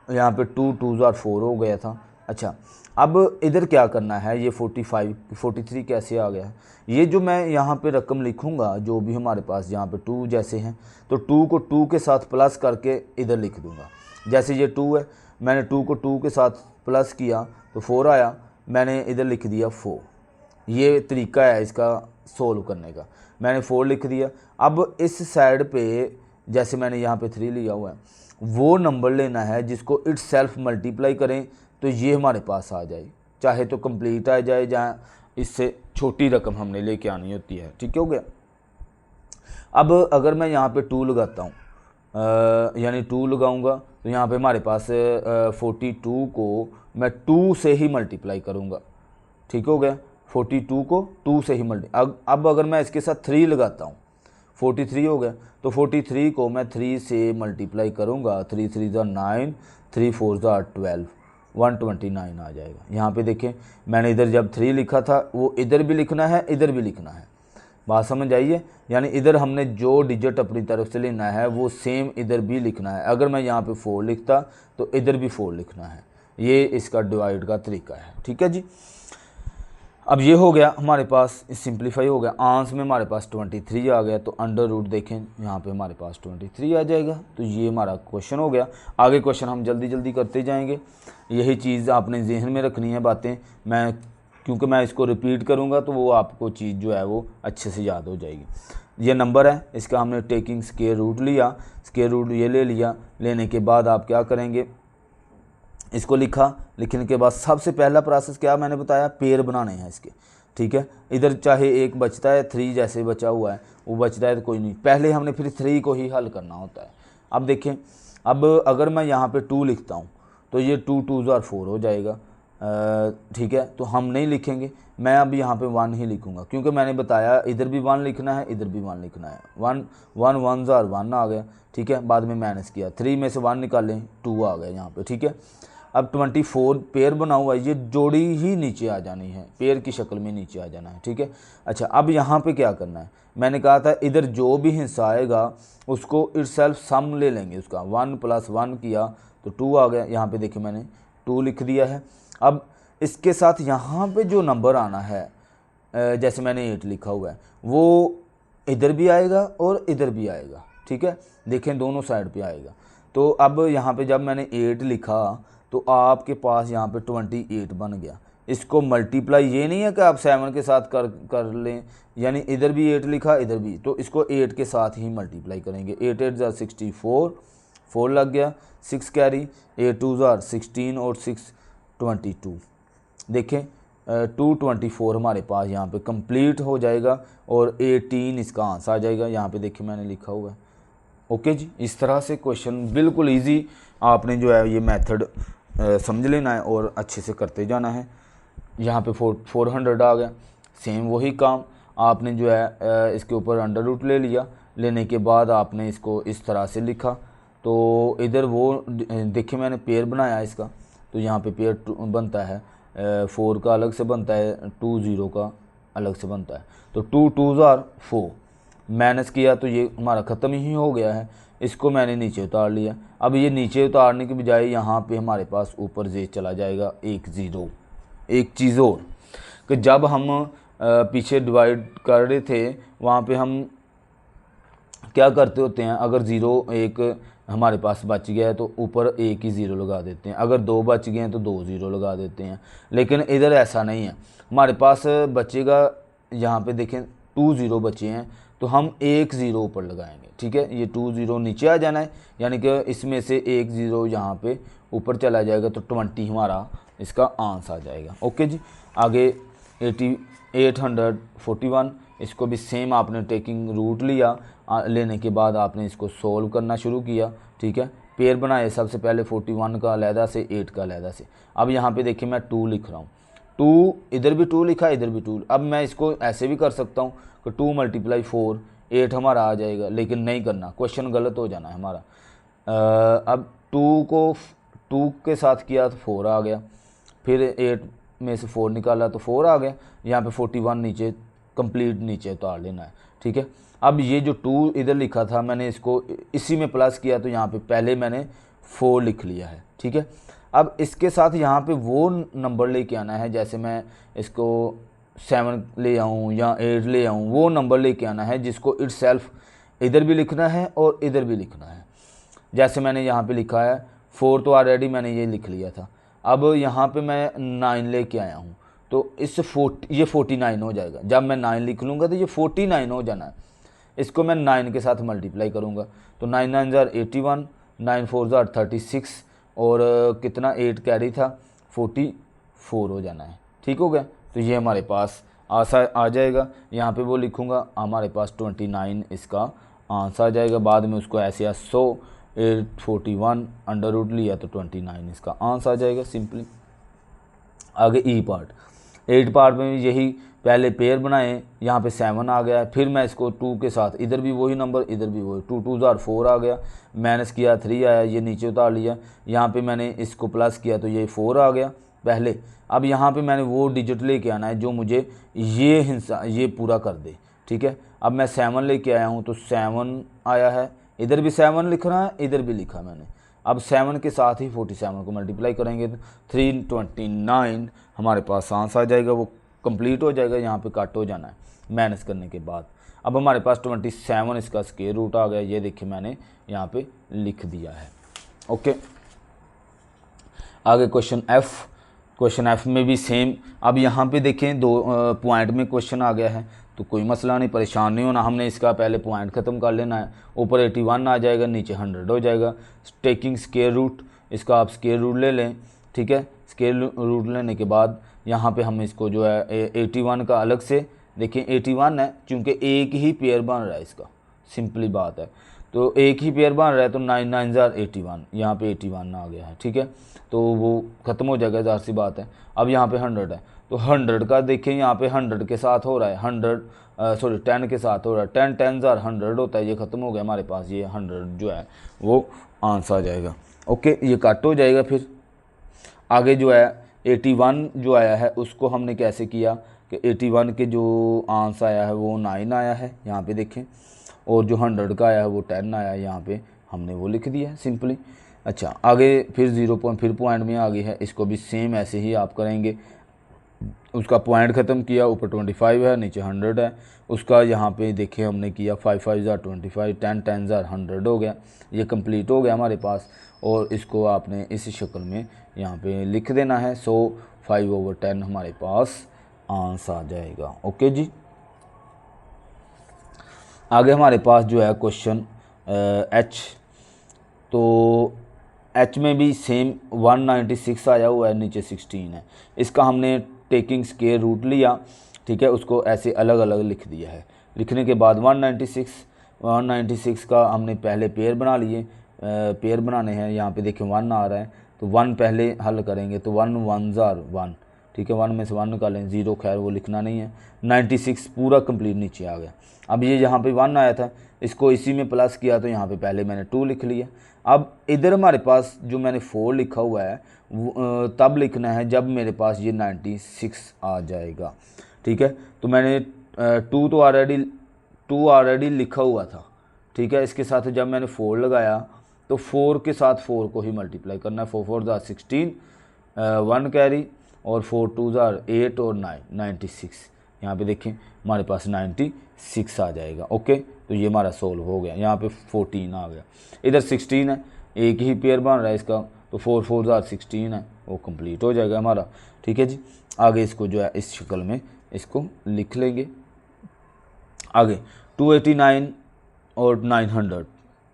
यहाँ पे 2 2s are 4 हो गया था। अच्छा, अब इधर क्या करना है, ये 45 43 कैसे आ गया है, ये जो मैं यहाँ पे रकम लिखूँगा जो भी हमारे पास यहाँ पे 2 जैसे हैं, तो 2 को 2 के साथ प्लस करके इधर लिख दूँगा। जैसे ये 2 है, मैंने 2 को 2 के साथ प्लस किया तो 4 आया, मैंने इधर लिख दिया 4। ये तरीका है इसका सोल्व करने का। मैंने 4 लिख दिया। अब इस साइड पे जैसे मैंने यहाँ पे 3 लिया हुआ है, वो नंबर लेना है जिसको इट सेल्फ मल्टीप्लाई करें तो ये हमारे पास आ जाए, चाहे तो कंप्लीट आ जाए, जहाँ इससे छोटी रकम हमने लेके आनी होती है। ठीक हो गया। अब अगर मैं यहाँ पे 2 लगाता हूँ, यानी 2 लगाऊंगा तो यहाँ पे हमारे पास 42 को मैं 2 से ही मल्टीप्लाई करूँगा। ठीक हो गया। 42 को 2 से ही अब अगर मैं इसके साथ 3 लगाता हूँ, 43 हो गया, तो 43 को मैं 3 से मल्टीप्लाई करूँगा। 3 3 ज़ा 9, 3 4 ज़ा 12, 129 आ जाएगा। यहाँ पे देखें, मैंने इधर जब 3 लिखा था वो इधर भी लिखना है, इधर भी लिखना है। बात समझ आइए, यानी इधर हमने जो डिजिट अपनी तरफ से लेना है वो सेम इधर भी लिखना है। अगर मैं यहाँ पे 4 लिखता तो इधर भी 4 लिखना है। ये इसका डिवाइड का तरीका है। ठीक है जी। अब ये हो गया हमारे पास, सिंप्लीफाई हो गया। आंस में हमारे पास 23 आ गया, तो अंडर रूट देखें यहाँ पे हमारे पास 23 आ जाएगा। तो ये हमारा क्वेश्चन हो गया। आगे क्वेश्चन हम जल्दी जल्दी करते जाएंगे। यही चीज़ आपने जहन में रखनी है बातें, क्योंकि मैं इसको रिपीट करूँगा तो वो आपको चीज़ जो है वो अच्छे से याद हो जाएगी। ये नंबर है, इसका हमने टेकिंग स्क्वायर रूट लिया, स्क्वायर रूट ये ले लिया। लेने के बाद आप क्या करेंगे, इसको लिखने के बाद सबसे पहला प्रोसेस क्या मैंने बताया, पेयर बनाने हैं इसके। ठीक है, इधर चाहे एक बचता है, 3 जैसे बचा हुआ है वो बचता है तो कोई नहीं, पहले हमने फिर 3 को ही हल करना होता है। अब देखें, अब अगर मैं यहाँ पे 2 लिखता हूँ तो ये 2 2 ज़ा 4 हो जाएगा। ठीक है, तो हम नहीं लिखेंगे, मैं अब यहाँ पे 1 ही लिखूँगा, क्योंकि मैंने बताया इधर भी 1 लिखना है, इधर भी 1 लिखना है। 1 1 1 ज़ा 1 आ गया। ठीक है, बाद में माइनस किया, 3 में से 1 निकालें, 2 आ गया यहाँ पे। ठीक है, अब 24 पेयर बना हुआ है, ये जोड़ी ही नीचे आ जानी है, पेयर की शक्ल में नीचे आ जाना है। ठीक है। अच्छा, अब यहाँ पे क्या करना है, मैंने कहा था इधर जो भी हिस्सा आएगा उसको इटसेल्फ सम ले लेंगे उसका। 1 + 1 किया तो 2 आ गया। यहाँ पे देखिए मैंने 2 लिख दिया है। अब इसके साथ यहाँ पे जो नंबर आना है, जैसे मैंने 8 लिखा हुआ है, वो इधर भी आएगा और इधर भी आएगा। ठीक है, देखें दोनों साइड पे आएगा। तो अब यहाँ पे जब मैंने 8 लिखा तो आपके पास यहाँ पे 28 बन गया। इसको मल्टीप्लाई ये नहीं है कि आप 7 के साथ कर लें, यानी इधर भी 8 लिखा, इधर भी, तो इसको 8 के साथ ही मल्टीप्लाई करेंगे। 8 8 ज़ा 64, 4 लग गया, 6 कैरी, 8 2 ज़ा 16 और 6 22। देखें 224 हमारे पास यहाँ पे कंप्लीट हो जाएगा और 18 इसका आंसर आ जाएगा। यहाँ पे देखिए मैंने लिखा हुआ है। ओके जी, इस तरह से क्वेश्चन बिल्कुल ईजी आपने जो है ये मेथड समझ लेना है और अच्छे से करते जाना है। यहाँ पे 400 आ गया, सेम वही काम आपने जो है इसके ऊपर अंडर रूट ले लिया। लेने के बाद आपने इसको इस तरह से लिखा, तो इधर वो देखिए मैंने पेयर बनाया इसका, तो यहाँ पे पेयर बनता है 4 का अलग से बनता है, 2 0 का अलग से बनता है। तो 2 2 ज़ा 4 माइनस किया तो ये हमारा ख़त्म ही हो गया है। इसको मैंने नीचे उतार लिया। अब ये नीचे उतारने के बजाय यहाँ पे हमारे पास ऊपर जे चला जाएगा 1 0। एक चीज़ और कि जब हम पीछे डिवाइड कर रहे थे वहाँ पे हम क्या करते होते हैं, अगर 0 1 हमारे पास बच गया है तो ऊपर 1 ही 0 लगा देते हैं, अगर 2 बच गए हैं तो 2 0 लगा देते हैं। लेकिन इधर ऐसा नहीं है, हमारे पास बचेगा, यहाँ पे देखें 2 0 बचे हैं तो हम 1 0 ऊपर लगाएंगे। ठीक है, ये 2 0 नीचे आ जाना है, यानी कि इसमें से 1 0 यहाँ पे ऊपर चला जाएगा, तो 20 हमारा इसका आंसर आ जाएगा। ओके जी, आगे 841, इसको भी सेम आपने टेकिंग रूट लिया। लेने के बाद आपने इसको सोल्व करना शुरू किया। ठीक है, पेयर बनाए सबसे पहले 41 का अलहदा से, 8 का अलहदा से। अब यहाँ पे देखिए मैं 2 लिख रहा हूँ, 2 इधर भी 2 लिखा, इधर भी 2। अब मैं इसको ऐसे भी कर सकता हूँ कि 2 × 4 8 हमारा आ जाएगा, लेकिन नहीं करना, क्वेश्चन गलत हो जाना है हमारा। अब 2 को 2 के साथ किया तो 4 आ गया, फिर 8 में से 4 निकाला तो 4 आ गया। यहाँ पे 41 नीचे कंप्लीट नीचे उतार लेना है। ठीक है, अब ये जो 2 इधर लिखा था मैंने इसको इसी में प्लस किया, तो यहाँ पे पहले मैंने 4 लिख लिया है। ठीक है, अब इसके साथ यहाँ पे वो नंबर लेके आना है, जैसे मैं इसको 7 ले आऊँ या 8 ले आऊँ, वो नंबर लेके आना है जिसको इटसेल्फ इधर भी लिखना है और इधर भी लिखना है। जैसे मैंने यहाँ पे लिखा है 4 तो ऑलरेडी मैंने ये लिख लिया था। अब यहाँ पे मैं 9 लेके आया हूँ तो इससे ये 49 हो जाएगा। जब मैं 9 लिख लूँगा तो ये 49 हो जाना है। इसको मैं 9 के साथ मल्टीप्लाई करूँगा तो 9 9 ज़ार 81, 9 4 ज़ार 36 और कितना 8 कैरी था 44 हो जाना है। ठीक हो गया। तो ये हमारे पास आ जाएगा। यहाँ पे वो लिखूँगा, हमारे पास 29 इसका आंसर आ जाएगा। बाद में उसको ऐसे या 100 841 अंडर रूट लिया तो 29 इसका आंसर आ जाएगा सिंपली। आगे ई पार्ट, 8 पार्ट में भी यही पहले पेयर बनाए, यहाँ पे 7 आ गया, फिर मैं इसको 2 के साथ इधर भी वही नंबर इधर भी वही 2 2 ज़ार 4 आ गया, माइनस किया 3 आया, ये नीचे उतार लिया, यहाँ पे मैंने इसको प्लस किया तो ये 4 आ गया पहले। अब यहाँ पे मैंने वो डिजिट लेके आना है जो मुझे ये हिस्सा ये पूरा कर दे। ठीक है। अब मैं 7 लेके आया हूँ तो 7 आया है, इधर भी 7 लिखना है, इधर भी लिखा मैंने। अब 7 के साथ ही 47 को मल्टीप्लाई करेंगे तो 329 हमारे पास आंसर आ जाएगा। वो कंप्लीट हो जाएगा, यहाँ पे कट हो जाना है माइनस करने के बाद। अब हमारे पास 27 इसका स्क्वायर रूट आ गया। ये देखिए मैंने यहाँ पे लिख दिया है। ओके। आगे क्वेश्चन एफ में भी सेम। अब यहाँ पे देखें 2 पॉइंट में क्वेश्चन आ गया है तो कोई मसला नहीं, परेशान नहीं होना। हमने इसका पहले पॉइंट ख़त्म कर लेना है। ऊपर 81 आ जाएगा, नीचे 100 हो जाएगा। टेकिंग स्क्वायर रूट, इसका आप स्क्वायर रूट ले लें। ठीक है। स्क्वायर रूट लेने के बाद यहाँ पे हम इसको जो है 81 का अलग से देखिए 81 है, चूँकि एक ही पेयर बन रहा है इसका, सिंपली बात है। तो एक ही पेयर बन रहा है तो 9 9 ज़ार 81, यहाँ पे 81 आ गया है। ठीक है। तो वो ख़त्म हो जाएगा, ज़ाहिर सी बात है। अब यहाँ पे 100 है तो 100 का देखें यहाँ पे 100 के साथ हो रहा है, 10 के साथ हो रहा है। 10 10 ज़ार 100 होता है। ये ख़त्म हो गया हमारे पास, ये 100 जो है वो आंसर आ जाएगा। ओके। ये कट हो जाएगा। फिर आगे जो है 81 जो आया है उसको हमने कैसे किया कि 81 के जो आंसर आया है वो 9 आया है, यहाँ पे देखें, और जो 100 का आया है वो 10 आया है, यहाँ पे हमने वो लिख दिया है सिंपली। अच्छा, आगे फिर 0 पॉइंट में आ गई है। इसको भी सेम ऐसे ही आप करेंगे। उसका पॉइंट ख़त्म किया, ऊपर 25 है, नीचे 100 है। उसका यहाँ पे देखें हमने किया 5 5 ज़ार 25, 10 10 ज़ार 100 हो गया। ये कंप्लीट हो गया हमारे पास। और इसको आपने इस शक्ल में यहाँ पे लिख देना है। 5/10 हमारे पास आंसर आ जाएगा। ओके जी। आगे हमारे पास जो है क्वेश्चन एच, तो एच में भी सेम 196 आया हुआ है, नीचे 16 है। इसका हमने टेकिंग स्क्वायर रूट लिया। ठीक है। उसको ऐसे अलग अलग लिख दिया है। लिखने के बाद 196 का हमने पहले पेयर बना लिए। पेयर बनाने हैं, यहाँ पे देखें 1 आ रहा है तो 1 पहले हल करेंगे तो 1 1 ज़ार 1। ठीक है। 1 में से 1 निकालें, 0 खैर वो लिखना नहीं है। 96 पूरा कंप्लीट नीचे आ गया। अब ये यहाँ पे 1 आया था, इसको इसी में प्लस किया तो यहाँ पे पहले मैंने 2 लिख लिया। अब इधर हमारे पास जो मैंने 4 लिखा हुआ है तब लिखना है जब मेरे पास ये 96 आ जाएगा। ठीक है। तो मैंने 2 ऑलरेडी लिखा हुआ था। ठीक है। इसके साथ जब मैंने 4 लगाया तो 4 के साथ 4 को ही मल्टीप्लाई करना है। 4 4 ज़ार 16, 1 कैरी, और 4 2 ज़ार 8 और 9 96। यहाँ पे देखें हमारे पास 96 आ जाएगा। ओके। तो ये हमारा सोल्व हो गया। यहाँ पे 14 आ गया, इधर 16 है, एक ही पेयर बन रहा है इसका, तो 4 4 ज़ार 16 है, वो कंप्लीट हो जाएगा हमारा। ठीक है जी। आगे इसको जो है इस शक्ल में इसको लिख लेंगे। आगे 289 और 900,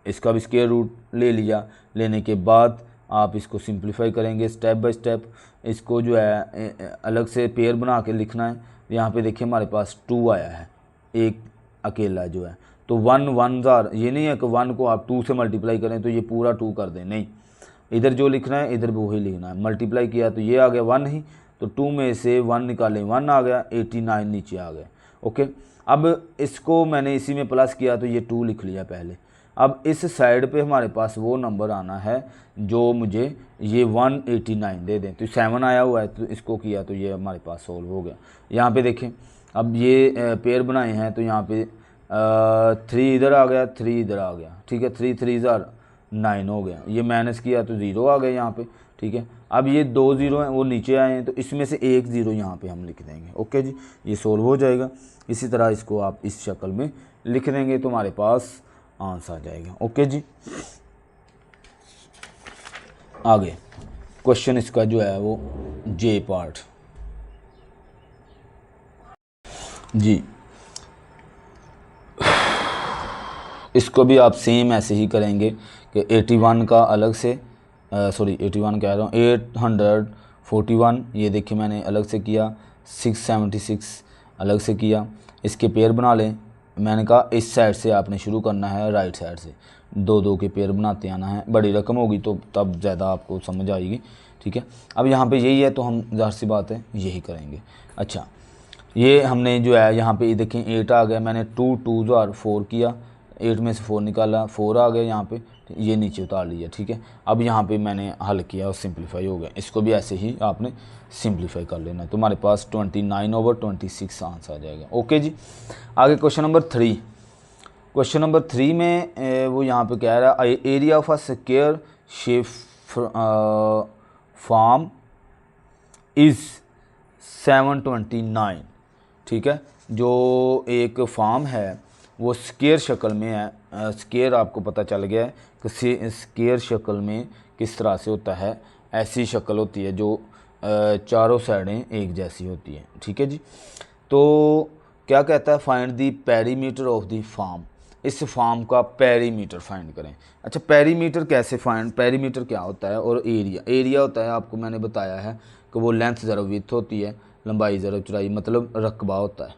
इसका भी स्क्वायर रूट ले लिया। लेने के बाद आप इसको सिंप्लीफाई करेंगे स्टेप बाय स्टेप। इसको जो है अलग से पेयर बना के लिखना है। यहाँ पे देखिए हमारे पास 2 आया है, एक अकेला जो है, तो 1 1 ज़ार, ये नहीं है कि 1 को आप 2 से मल्टीप्लाई करें तो ये पूरा 2 कर दें, नहीं, इधर जो लिखना है इधर भी वही लिखना है। मल्टीप्लाई किया तो ये आ गया 1 ही, तो 2 में से 1 निकालें, 1 आ गया, 89 नीचे आ गया। ओके। अब इसको मैंने इसी में प्लस किया तो ये 2 लिख लिया पहले। अब इस साइड पे हमारे पास वो नंबर आना है जो मुझे ये 189 दे दें। तो 7 आया हुआ है तो इसको किया तो ये हमारे पास सोल्व हो गया। यहाँ पे देखें अब ये पेयर बनाए हैं तो यहाँ पे 3 इधर आ गया, 3 इधर आ गया। ठीक है। 3 3 ज़ार 9 हो गया। ये माइनस किया तो 0 आ गया यहाँ पे। ठीक है। अब ये 2 ज़ीरो हैं वो नीचे आए हैं, तो इसमें से 1 ज़ीरो यहाँ पे हम लिख देंगे। ओके जी, ये सोल्व हो जाएगा। इसी तरह इसको आप इस शक्ल में लिख देंगे तो हमारे पास आंसर आ जाएगा। ओके जी, आगे क्वेश्चन इसका जो है वो जे पार्ट जी, इसको भी आप सेम ऐसे ही करेंगे कि 81 का अलग से सॉरी 81 कह रहा हूँ 841, ये देखिए मैंने अलग से किया, 676 अलग से किया। इसके पेयर बना लें। मैंने कहा इस साइड से आपने शुरू करना है, राइट साइड से 2-2 के पेयर बनाते आना है। बड़ी रकम होगी तो तब ज़्यादा आपको समझ आएगी, ठीक है। अब यहाँ पे यही है तो हम ज़ाहिर सी बात है यही करेंगे। अच्छा, ये हमने जो है यहाँ पे देखें 8 आ गया, मैंने 2 2 और 4 किया, 8 में से 4 निकाला, 4 आ गया यहाँ पे, ये नीचे उतार लिया, ठीक है। अब यहाँ पे मैंने हल किया और सिंप्लीफाई हो गया। इसको भी ऐसे ही आपने सिंप्लीफाई कर लेना है तो हमारे पास 29/26 आंसर आ जाएगा। ओके जी, आगे क्वेश्चन नंबर 3। क्वेश्चन नंबर 3 में वो यहाँ पे कह रहा है area of a square shape farm is 729, ठीक है। जो एक फार्म है वो स्क्वायर शक्ल में है। स्क्वायर आपको पता चल गया है कि स्क्वायर शक्ल में किस तरह से होता है। ऐसी शक्ल होती है जो चारों साइडें एक जैसी होती हैं, ठीक है जी। तो क्या कहता है, find the perimeter of the farm. इस फार्म का पेरीमीटर फाइंड करें। अच्छा, पेरीमीटर कैसे फाइंड, पेरीमीटर क्या होता है और एरिया होता है, आपको मैंने बताया है कि वो लेंथ ज़रा विड्थ होती है, लंबाई ज़रा चौड़ाई, मतलब रकबा होता है।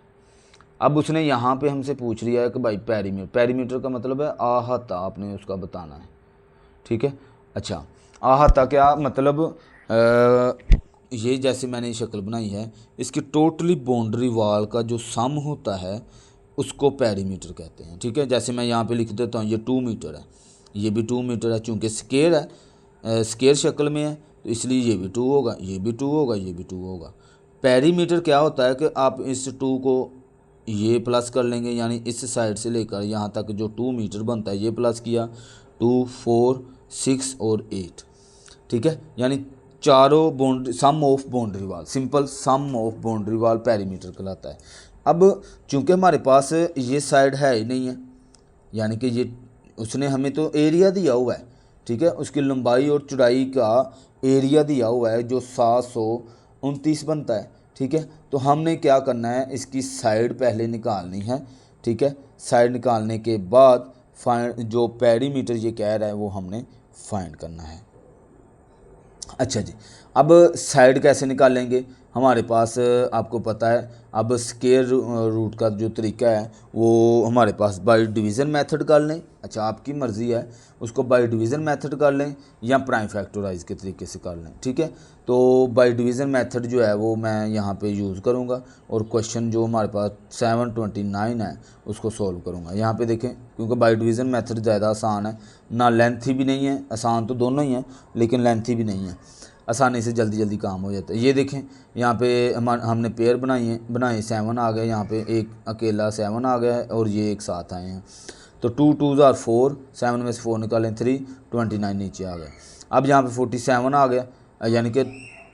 अब उसने यहाँ पे हमसे पूछ लिया है कि भाई पेरीमीटर का मतलब है आहता, आपने उसका बताना है, ठीक है। अच्छा, आहता क्या मतलब, ये जैसे मैंने शक्ल बनाई है, इसकी टोटली बाउंड्री वाल का जो सम होता है उसको पेरीमीटर कहते हैं, ठीक है। जैसे मैं यहाँ पे लिख देता हूँ ये 2 मीटर है, ये भी 2 मीटर है, चूँकि स्क्वायर है, स्क्वायर शक्ल में है तो इसलिए ये भी 2 होगा, ये भी 2 होगा, ये भी 2 होगा। पेरीमीटर क्या होता है कि आप इस 2 को ये प्लस कर लेंगे, यानी इस साइड से लेकर यहाँ तक जो 2 मीटर बनता है ये प्लस किया, 2 4 6 और 8, ठीक है। यानी चारों boundary, sum of boundary wall, simple sum of boundary wall perimeter कहलाता है। अब चूंकि हमारे पास ये साइड है ही नहीं है, यानी कि ये उसने हमें तो एरिया दिया हुआ है, ठीक है, उसकी लंबाई और चौड़ाई का एरिया दिया हुआ है जो 729 बनता है, ठीक है। तो हमने क्या करना है, इसकी साइड पहले निकालनी है, ठीक है। साइड निकालने के बाद फाइंड, जो पेरीमीटर ये कह रहा है वो हमने फाइंड करना है। अच्छा जी, अब साइड कैसे निकालेंगे, हमारे पास आपको पता है, अब स्क्वायर रूट का जो तरीका है वो हमारे पास बाय डिवीज़न मेथड कर लें। अच्छा, आपकी मर्ज़ी है, उसको बाय डिवीज़न मेथड कर लें या प्राइम फैक्टराइज के तरीके से कर लें, ठीक है। तो बाय डिवीज़न मेथड जो है वो मैं यहाँ पे यूज़ करूँगा और क्वेश्चन जो हमारे पास 729 है उसको सॉल्व करूँगा। यहाँ पे देखें, क्योंकि बाय डिवीज़न मेथड ज़्यादा आसान है, ना लेंथी भी नहीं है, आसान तो दोनों ही हैं लेकिन लेंथी भी नहीं है, आसानी से जल्दी जल्दी काम हो जाता है। ये देखें, यहाँ पे हमने पेयर बनाए 7 आ गए, यहाँ पे एक अकेला 7 आ गया है और ये एक साथ आए हैं। तो 2 2 और 4, 7 में से 4 निकालें 3, 29 नीचे आ गए। अब यहाँ पे 47 आ गया, यानी कि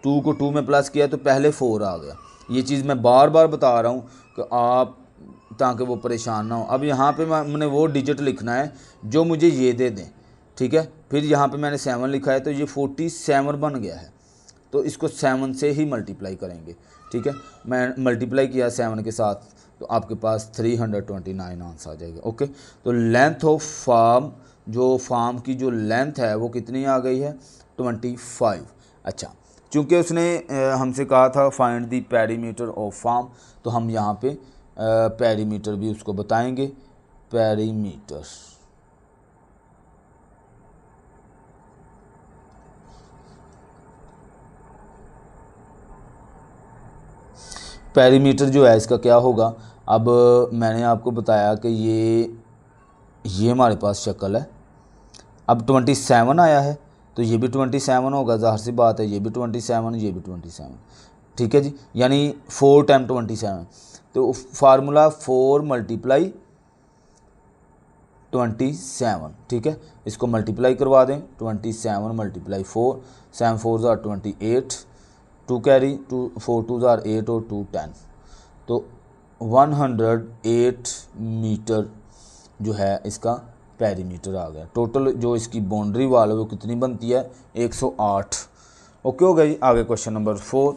2 को 2 में प्लस किया तो पहले 4 आ गया। ये चीज़ मैं बार बार बता रहा हूँ कि आप, ताकि वो परेशान ना हो। अब यहाँ पे मैंने वो डिजिट लिखना है जो मुझे ये दे दें, ठीक है। फिर यहाँ पे मैंने 7 लिखा है तो ये 47 बन गया है, तो इसको 7 से ही मल्टीप्लाई करेंगे, ठीक है। मैं मल्टीप्लाई किया 7 के साथ तो आपके पास 329 आंसर आ जाएगा। ओके, तो लेंथ ऑफ फार्म, जो फार्म की जो लेंथ है वो कितनी आ गई है, 25। अच्छा, चूँकि उसने हमसे कहा था find the perimeter of farm, तो हम यहाँ पे पेरीमीटर भी उसको बताएंगे। पेरीमीटर, पेरीमीटर जो है इसका क्या होगा, अब मैंने आपको बताया कि ये हमारे पास शक्ल है। अब 27 आया है तो ये भी 27 होगा, ज़ाहिर सी बात है, ये भी 27, ये भी 27, ठीक है जी। यानी 4 टाइम 27, तो फार्मूला 4 × 27, ठीक है। इसको मल्टीप्लाई करवा दें, 27 मल्टीप्लाई 4, 7 4 ज़ार 28, 2 कैरी 2, 4 2 ज़ार 8 और 2 10, तो 108 मीटर जो है इसका पेरीमीटर आ गया। टोटल जो इसकी बाउंड्री वाल है वो कितनी बनती है, 108। ओके हो गया जी। आगे क्वेश्चन नंबर 4।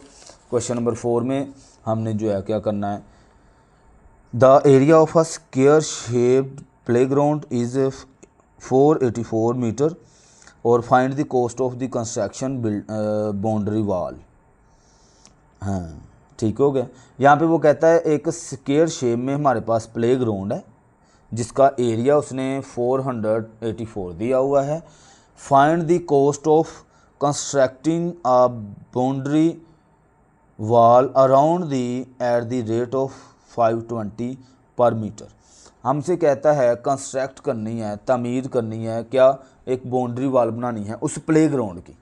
क्वेश्चन नंबर 4 में हमने जो है क्या करना है, the area of a square shaped playground is 484 metre और find the cost of the construction boundary wall. हाँ ठीक हो गया। यहाँ पे वो कहता है एक स्क्वायर शेप में हमारे पास प्लेग्राउंड है जिसका एरिया उसने 484 दिया हुआ है। Find the cost of constructing a boundary wall around the at the rate of 520 पर मीटर। हमसे कहता है कंस्ट्रक्ट करनी है, तामीर करनी है, क्या एक बाउंड्री वॉल बनानी है उस प्लेग्राउंड की,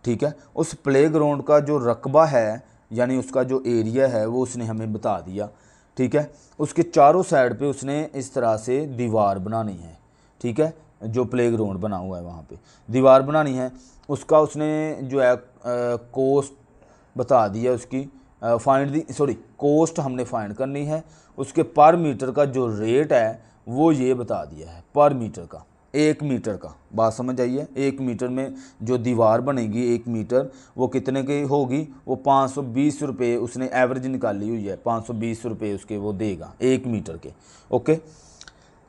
ठीक है। उस प्लेग्राउंड का जो रकबा है यानी उसका जो एरिया है वो उसने हमें बता दिया, ठीक है। उसके चारों साइड पे उसने इस तरह से दीवार बनानी है, ठीक है। जो प्लेग्राउंड बना हुआ है वहाँ पे दीवार बनानी है, उसका उसने जो है कोस्ट बता दिया उसकी, कोस्ट हमने फाइंड करनी है। उसके पर मीटर का जो रेट है वो ये बता दिया है, पर मीटर का, 1 मीटर का। बात समझ आइए, 1 मीटर में जो दीवार बनेगी 1 मीटर वो कितने की होगी, वो 520 रुपये उसने एवरेज निकाली हुई है, 520 रुपये उसके वो देगा 1 मीटर के। ओके,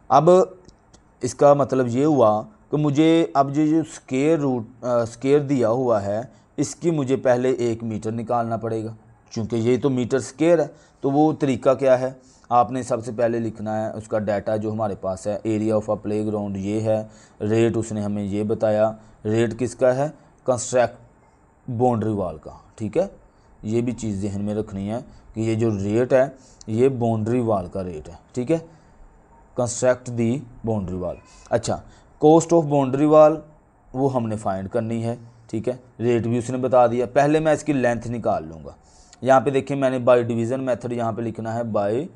अब इसका मतलब ये हुआ कि मुझे अब जो स्क्वायर दिया हुआ है इसकी मुझे पहले 1 मीटर निकालना पड़ेगा, क्योंकि ये तो मीटर स्क्वायर है। तो वो तरीका क्या है, आपने सबसे पहले लिखना है उसका डाटा जो हमारे पास है, एरिया ऑफ अ प्लेग्राउंड ये है, रेट उसने हमें ये बताया, रेट किसका है, कंस्ट्रक्ट बाउंड्री वॉल का, ठीक है। ये भी चीज़ ध्यान में रखनी है कि ये जो रेट है ये बाउंड्री वॉल का रेट है, ठीक है, कंस्ट्रक्ट दी बाउंड्री वॉल। अच्छा, कॉस्ट ऑफ बाउंड्री वॉल वो हमने फाइंड करनी है, ठीक है। रेट भी उसने बता दिया। पहले मैं इसकी लेंथ निकाल लूँगा। यहाँ पे देखिए मैंने बाय डिवीज़न मेथड यहाँ पे लिखना है, by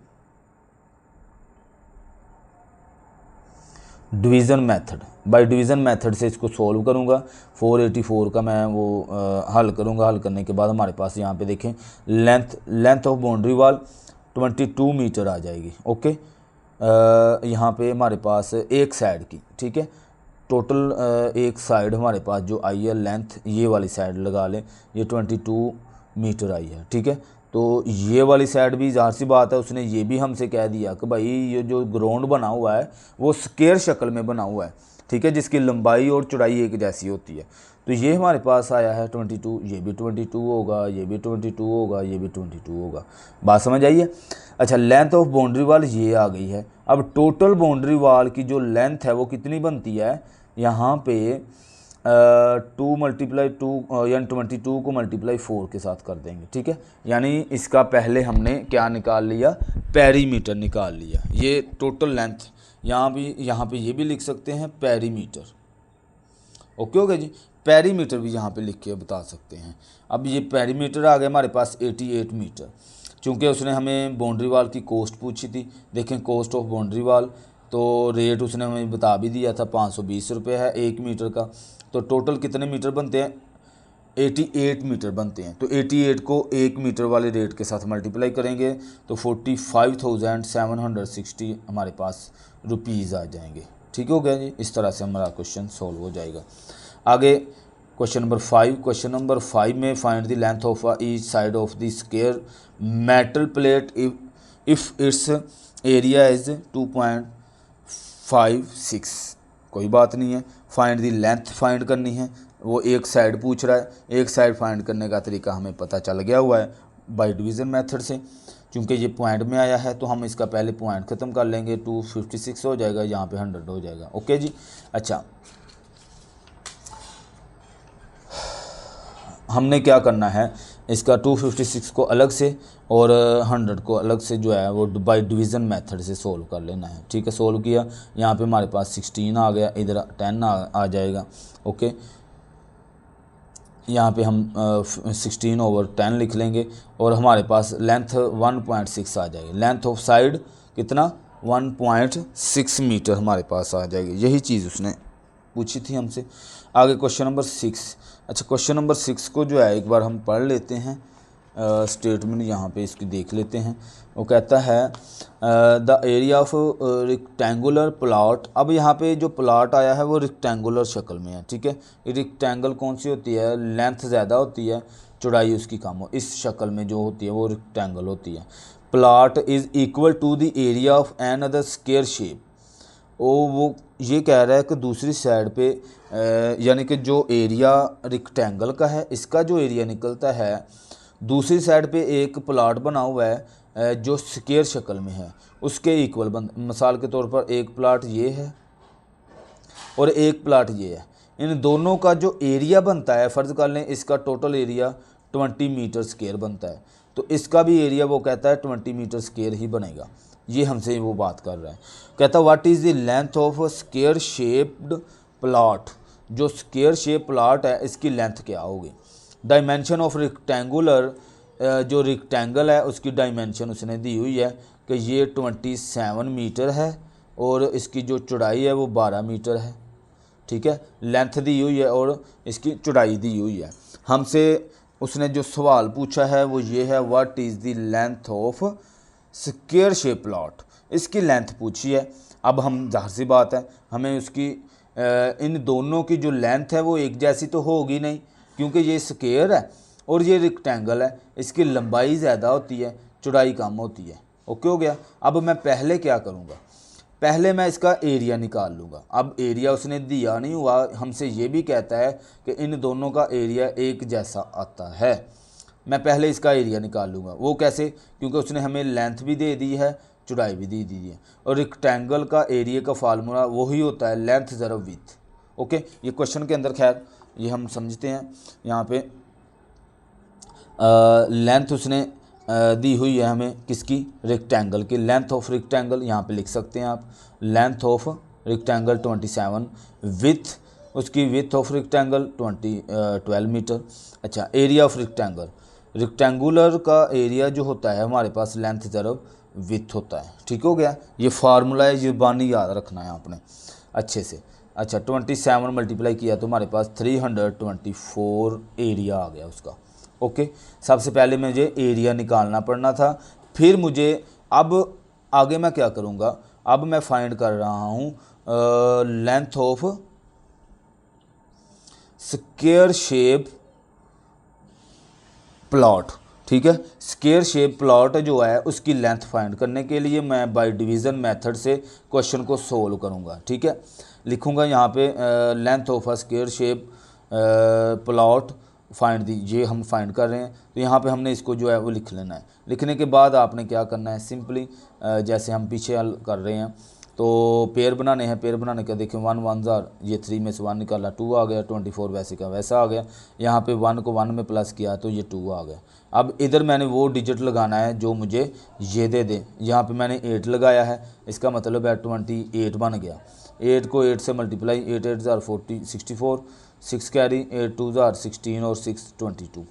division method. By division method से इसको सॉल्व करूँगा। 484 का मैं वो हल करूँगा। हल करने के बाद हमारे पास यहाँ पे देखें length of boundary wall 22 metre आ जाएगी। ओके, यहाँ पे हमारे पास एक साइड की, ठीक है, टोटल एक साइड हमारे पास जो आई है लेंथ, ये वाली साइड लगा लें, ये 22 मीटर आई है, ठीक है। तो ये वाली साइड भी ज़ाहिर सी बात है उसने ये भी हमसे कह दिया कि भाई ये जो ग्राउंड बना हुआ है वो स्क्वायर शक्ल में बना हुआ है, ठीक है, जिसकी लंबाई और चौड़ाई एक जैसी होती है। तो ये हमारे पास आया है 22, ये भी 22 होगा, ये भी 22 होगा, ये भी 22 होगा। बात समझ आई है। अच्छा, लेंथ ऑफ बाउंड्री वॉल ये आ गई है। अब टोटल बाउंड्री वॉल की जो लेंथ है वो कितनी बनती है, यहाँ पे 2 × 2 यानी 22 को मल्टीप्लाई 4 के साथ कर देंगे, ठीक है। यानी इसका पहले हमने क्या निकाल लिया, पेरीमीटर निकाल लिया। ये टोटल लेंथ यहाँ पे ये भी लिख सकते हैं पेरीमीटर। ओके हो गया जी, पेरीमीटर भी यहाँ पे लिख के बता सकते हैं। अब ये पेरीमीटर आ गया हमारे पास 88 मीटर। चूँकि उसने हमें बाउंड्री वॉल की कॉस्ट पूछी थी, देखें कॉस्ट ऑफ बाउंड्री वॉल, तो रेट उसने हमें बता भी दिया था, 520 रुपये है 1 मीटर का। तो टोटल कितने मीटर बनते हैं, 88 मीटर बनते हैं। तो 88 को 1 मीटर वाले रेट के साथ मल्टीप्लाई करेंगे तो 45,760 हमारे पास रुपीज़ आ जाएंगे। ठीक हो गया जी, इस तरह से हमारा क्वेश्चन सॉल्व हो जाएगा। आगे क्वेश्चन नंबर 5। क्वेश्चन नंबर 5 में find the length of each side of the square metal plate if it's area is 2.56। कोई बात नहीं है, फाइंड द लेंथ फाइंड करनी है। वो एक साइड पूछ रहा है, एक साइड फाइंड करने का तरीका हमें पता चल गया हुआ है बाय डिवीज़न मेथड से। क्योंकि ये पॉइंट में आया है तो हम इसका पहले पॉइंट ख़त्म कर लेंगे, 256 हो जाएगा, यहाँ पे 100 हो जाएगा। ओके जी। अच्छा, हमने क्या करना है, इसका 256 को अलग से और 100 को अलग से जो है वो बाय डिवीज़न मेथड से सोल्व कर लेना है। ठीक है, सोल्व किया, यहाँ पे हमारे पास 16 आ गया, इधर 10 आ जाएगा। ओके, यहाँ पे हम 16/10 लिख लेंगे और हमारे पास लेंथ 1.6 आ जाएगी। लेंथ ऑफ साइड कितना, 1.6 मीटर हमारे पास आ जाएगी। यही चीज़ उसने पूछी थी हमसे। आगे क्वेश्चन नंबर 6। अच्छा, क्वेश्चन नंबर 6 को जो है एक बार हम पढ़ लेते हैं, स्टेटमेंट यहाँ पे इसकी देख लेते हैं। वो कहता है the area of rectangular plot. अब यहाँ पे जो प्लॉट आया है वो रेक्टेंगुलर शक्ल में है, ठीक है। रेक्टेंगल कौन सी होती है, लेंथ ज़्यादा होती है, चौड़ाई उसकी कम हो, इस शक्ल में जो होती है वो रेक्टेंगल होती है। Plot is equal to the area of an other square shape. वो ये कह रहा है कि दूसरी साइड पे यानी कि जो एरिया रेक्टेंगल का है, इसका जो एरिया निकलता है, दूसरी साइड पे एक प्लॉट बना हुआ है जो स्क्वायर शक्ल में है, उसके इक्वल मिसाल के तौर पर एक प्लॉट ये है और एक प्लॉट ये है। इन दोनों का जो एरिया बनता है, फ़र्ज़ कर लें इसका टोटल एरिया 20 मीटर स्क्वायर बनता है, तो इसका भी एरिया वो कहता है 20 मीटर स्क्वायर ही बनेगा। ये हमसे वो बात कर रहा है। कहता what is the length of square shaped plot. जो स्क्वायर शेप प्लॉट है इसकी लेंथ क्या होगी। डायमेंशन ऑफ रेक्टेंगुलर, जो रेक्टेंगल है उसकी डायमेंशन उसने दी हुई है कि ये 27 मीटर है और इसकी जो चौड़ाई है वो 12 मीटर है, ठीक है। लेंथ दी हुई है और इसकी चौड़ाई दी हुई है। हमसे उसने जो सवाल पूछा है वो ये है, what is the length of square shape plot. इसकी लेंथ पूछी है। अब हम जाहिर सी बात है हमें उसकी इन दोनों की जो लेंथ है वो एक जैसी तो होगी नहीं, क्योंकि ये स्क्वायर है और ये रेक्टेंगल है, इसकी लंबाई ज़्यादा होती है, चौड़ाई कम होती है। ओके हो गया। अब मैं पहले क्या करूँगा, पहले मैं इसका एरिया निकाल लूँगा। अब एरिया उसने दिया नहीं हुआ, हमसे ये भी कहता है कि इन दोनों का एरिया एक जैसा आता है। मैं पहले इसका एरिया निकाल लूँगा। वो कैसे, क्योंकि उसने हमें लेंथ भी दे दी है, चौड़ाई भी दे दी है, और रेक्टेंगल का एरिया का फार्मूला वही होता है लेंथ ज़रब विथ। ओके, ये क्वेश्चन के अंदर खैर ये हम समझते हैं। यहाँ पे लेंथ उसने दी हुई है हमें किसकी, रेक्टेंगल की। लेंथ ऑफ रेक्टेंगल यहाँ पे लिख सकते हैं आप, लेंथ ऑफ रेक्टेंगल 27, विथ उसकी विथ ऑफ रेक्टेंगल 12 मीटर। अच्छा, एरिया ऑफ रेक्टेंगल, रेक्टेंगुलर का एरिया जो होता है हमारे पास लेंथ ज़रब विथ होता है। ठीक हो गया। ये फार्मूला है, ये बानी याद रखना है आपने अच्छे से। अच्छा, 27 मल्टीप्लाई किया तो हमारे पास 324 एरिया आ गया उसका। ओके, सबसे पहले मुझे एरिया निकालना पड़ना था, फिर मुझे अब आगे मैं क्या करूँगा, अब मैं फाइंड कर रहा हूँ length of square shape plot. ठीक है, स्क्वायर शेप प्लॉट जो है उसकी लेंथ फाइंड करने के लिए मैं बाय डिवीज़न मेथड से क्वेश्चन को सोल्व करूँगा। ठीक है, लिखूँगा यहाँ पे length of a square shape plot find the, ये हम फाइंड कर रहे हैं, तो यहाँ पे हमने इसको जो है वो लिख लेना है। लिखने के बाद आपने क्या करना है, सिंपली जैसे हम पीछे हल कर रहे हैं तो पेयर बनाने हैं। पेयर बनाने का देखें 1 1 जार, ये 3 में से 1 निकाला 2 आ गया, 24 वैसे का वैसा आ गया। यहाँ पे 1 को 1 में प्लस किया तो ये 2 आ गया। अब इधर मैंने वो डिजिट लगाना है जो मुझे ये दे दे। यहाँ पे मैंने 8 लगाया है, इसका मतलब है 28 बन गया। 8 को 8 से मल्टीप्लाई, 8 8 जार 40 64, 6 कैरी, 8 2 जार 16 और 6 22,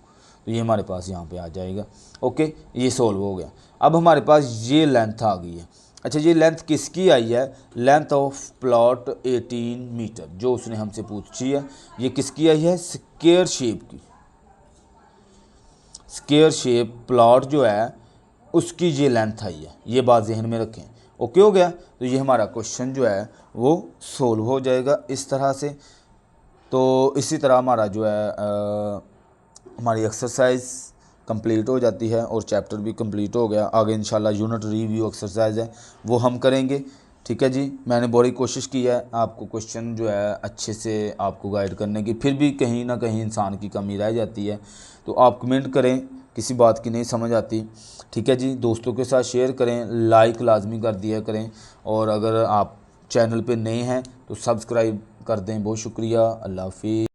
तो ये हमारे पास यहाँ पे आ जाएगा। ओके, ये सोल्व हो गया। अब हमारे पास ये लेंथ आ गई है। अच्छा, ये लेंथ किसकी आई है, लेंथ ऑफ प्लॉट 18 मीटर जो उसने हमसे पूछी है, ये किसकी आई है, स्क्वायर शेप की। स्क्वायर शेप प्लॉट जो है उसकी ये लेंथ आई है, ये बात जहन में रखें। ओके हो गया। तो ये हमारा क्वेश्चन जो है वो सोल्व हो जाएगा इस तरह से। तो इसी तरह हमारा जो है हमारी एक्सरसाइज कंप्लीट हो जाती है और चैप्टर भी कंप्लीट हो गया। आगे इंशाल्लाह यूनिट रिव्यू एक्सरसाइज है वो हम करेंगे। ठीक है जी, मैंने बड़ी कोशिश की है आपको क्वेश्चन जो है अच्छे से आपको गाइड करने की, फिर भी कहीं ना कहीं इंसान की कमी रह जाती है, तो आप कमेंट करें किसी बात की नहीं समझ आती। ठीक है जी, दोस्तों के साथ शेयर करें, लाइक लाजमी कर दिया करें, और अगर आप चैनल पे नए हैं तो सब्सक्राइब कर दें। बहुत शुक्रिया, अल्लाह हाफिज़।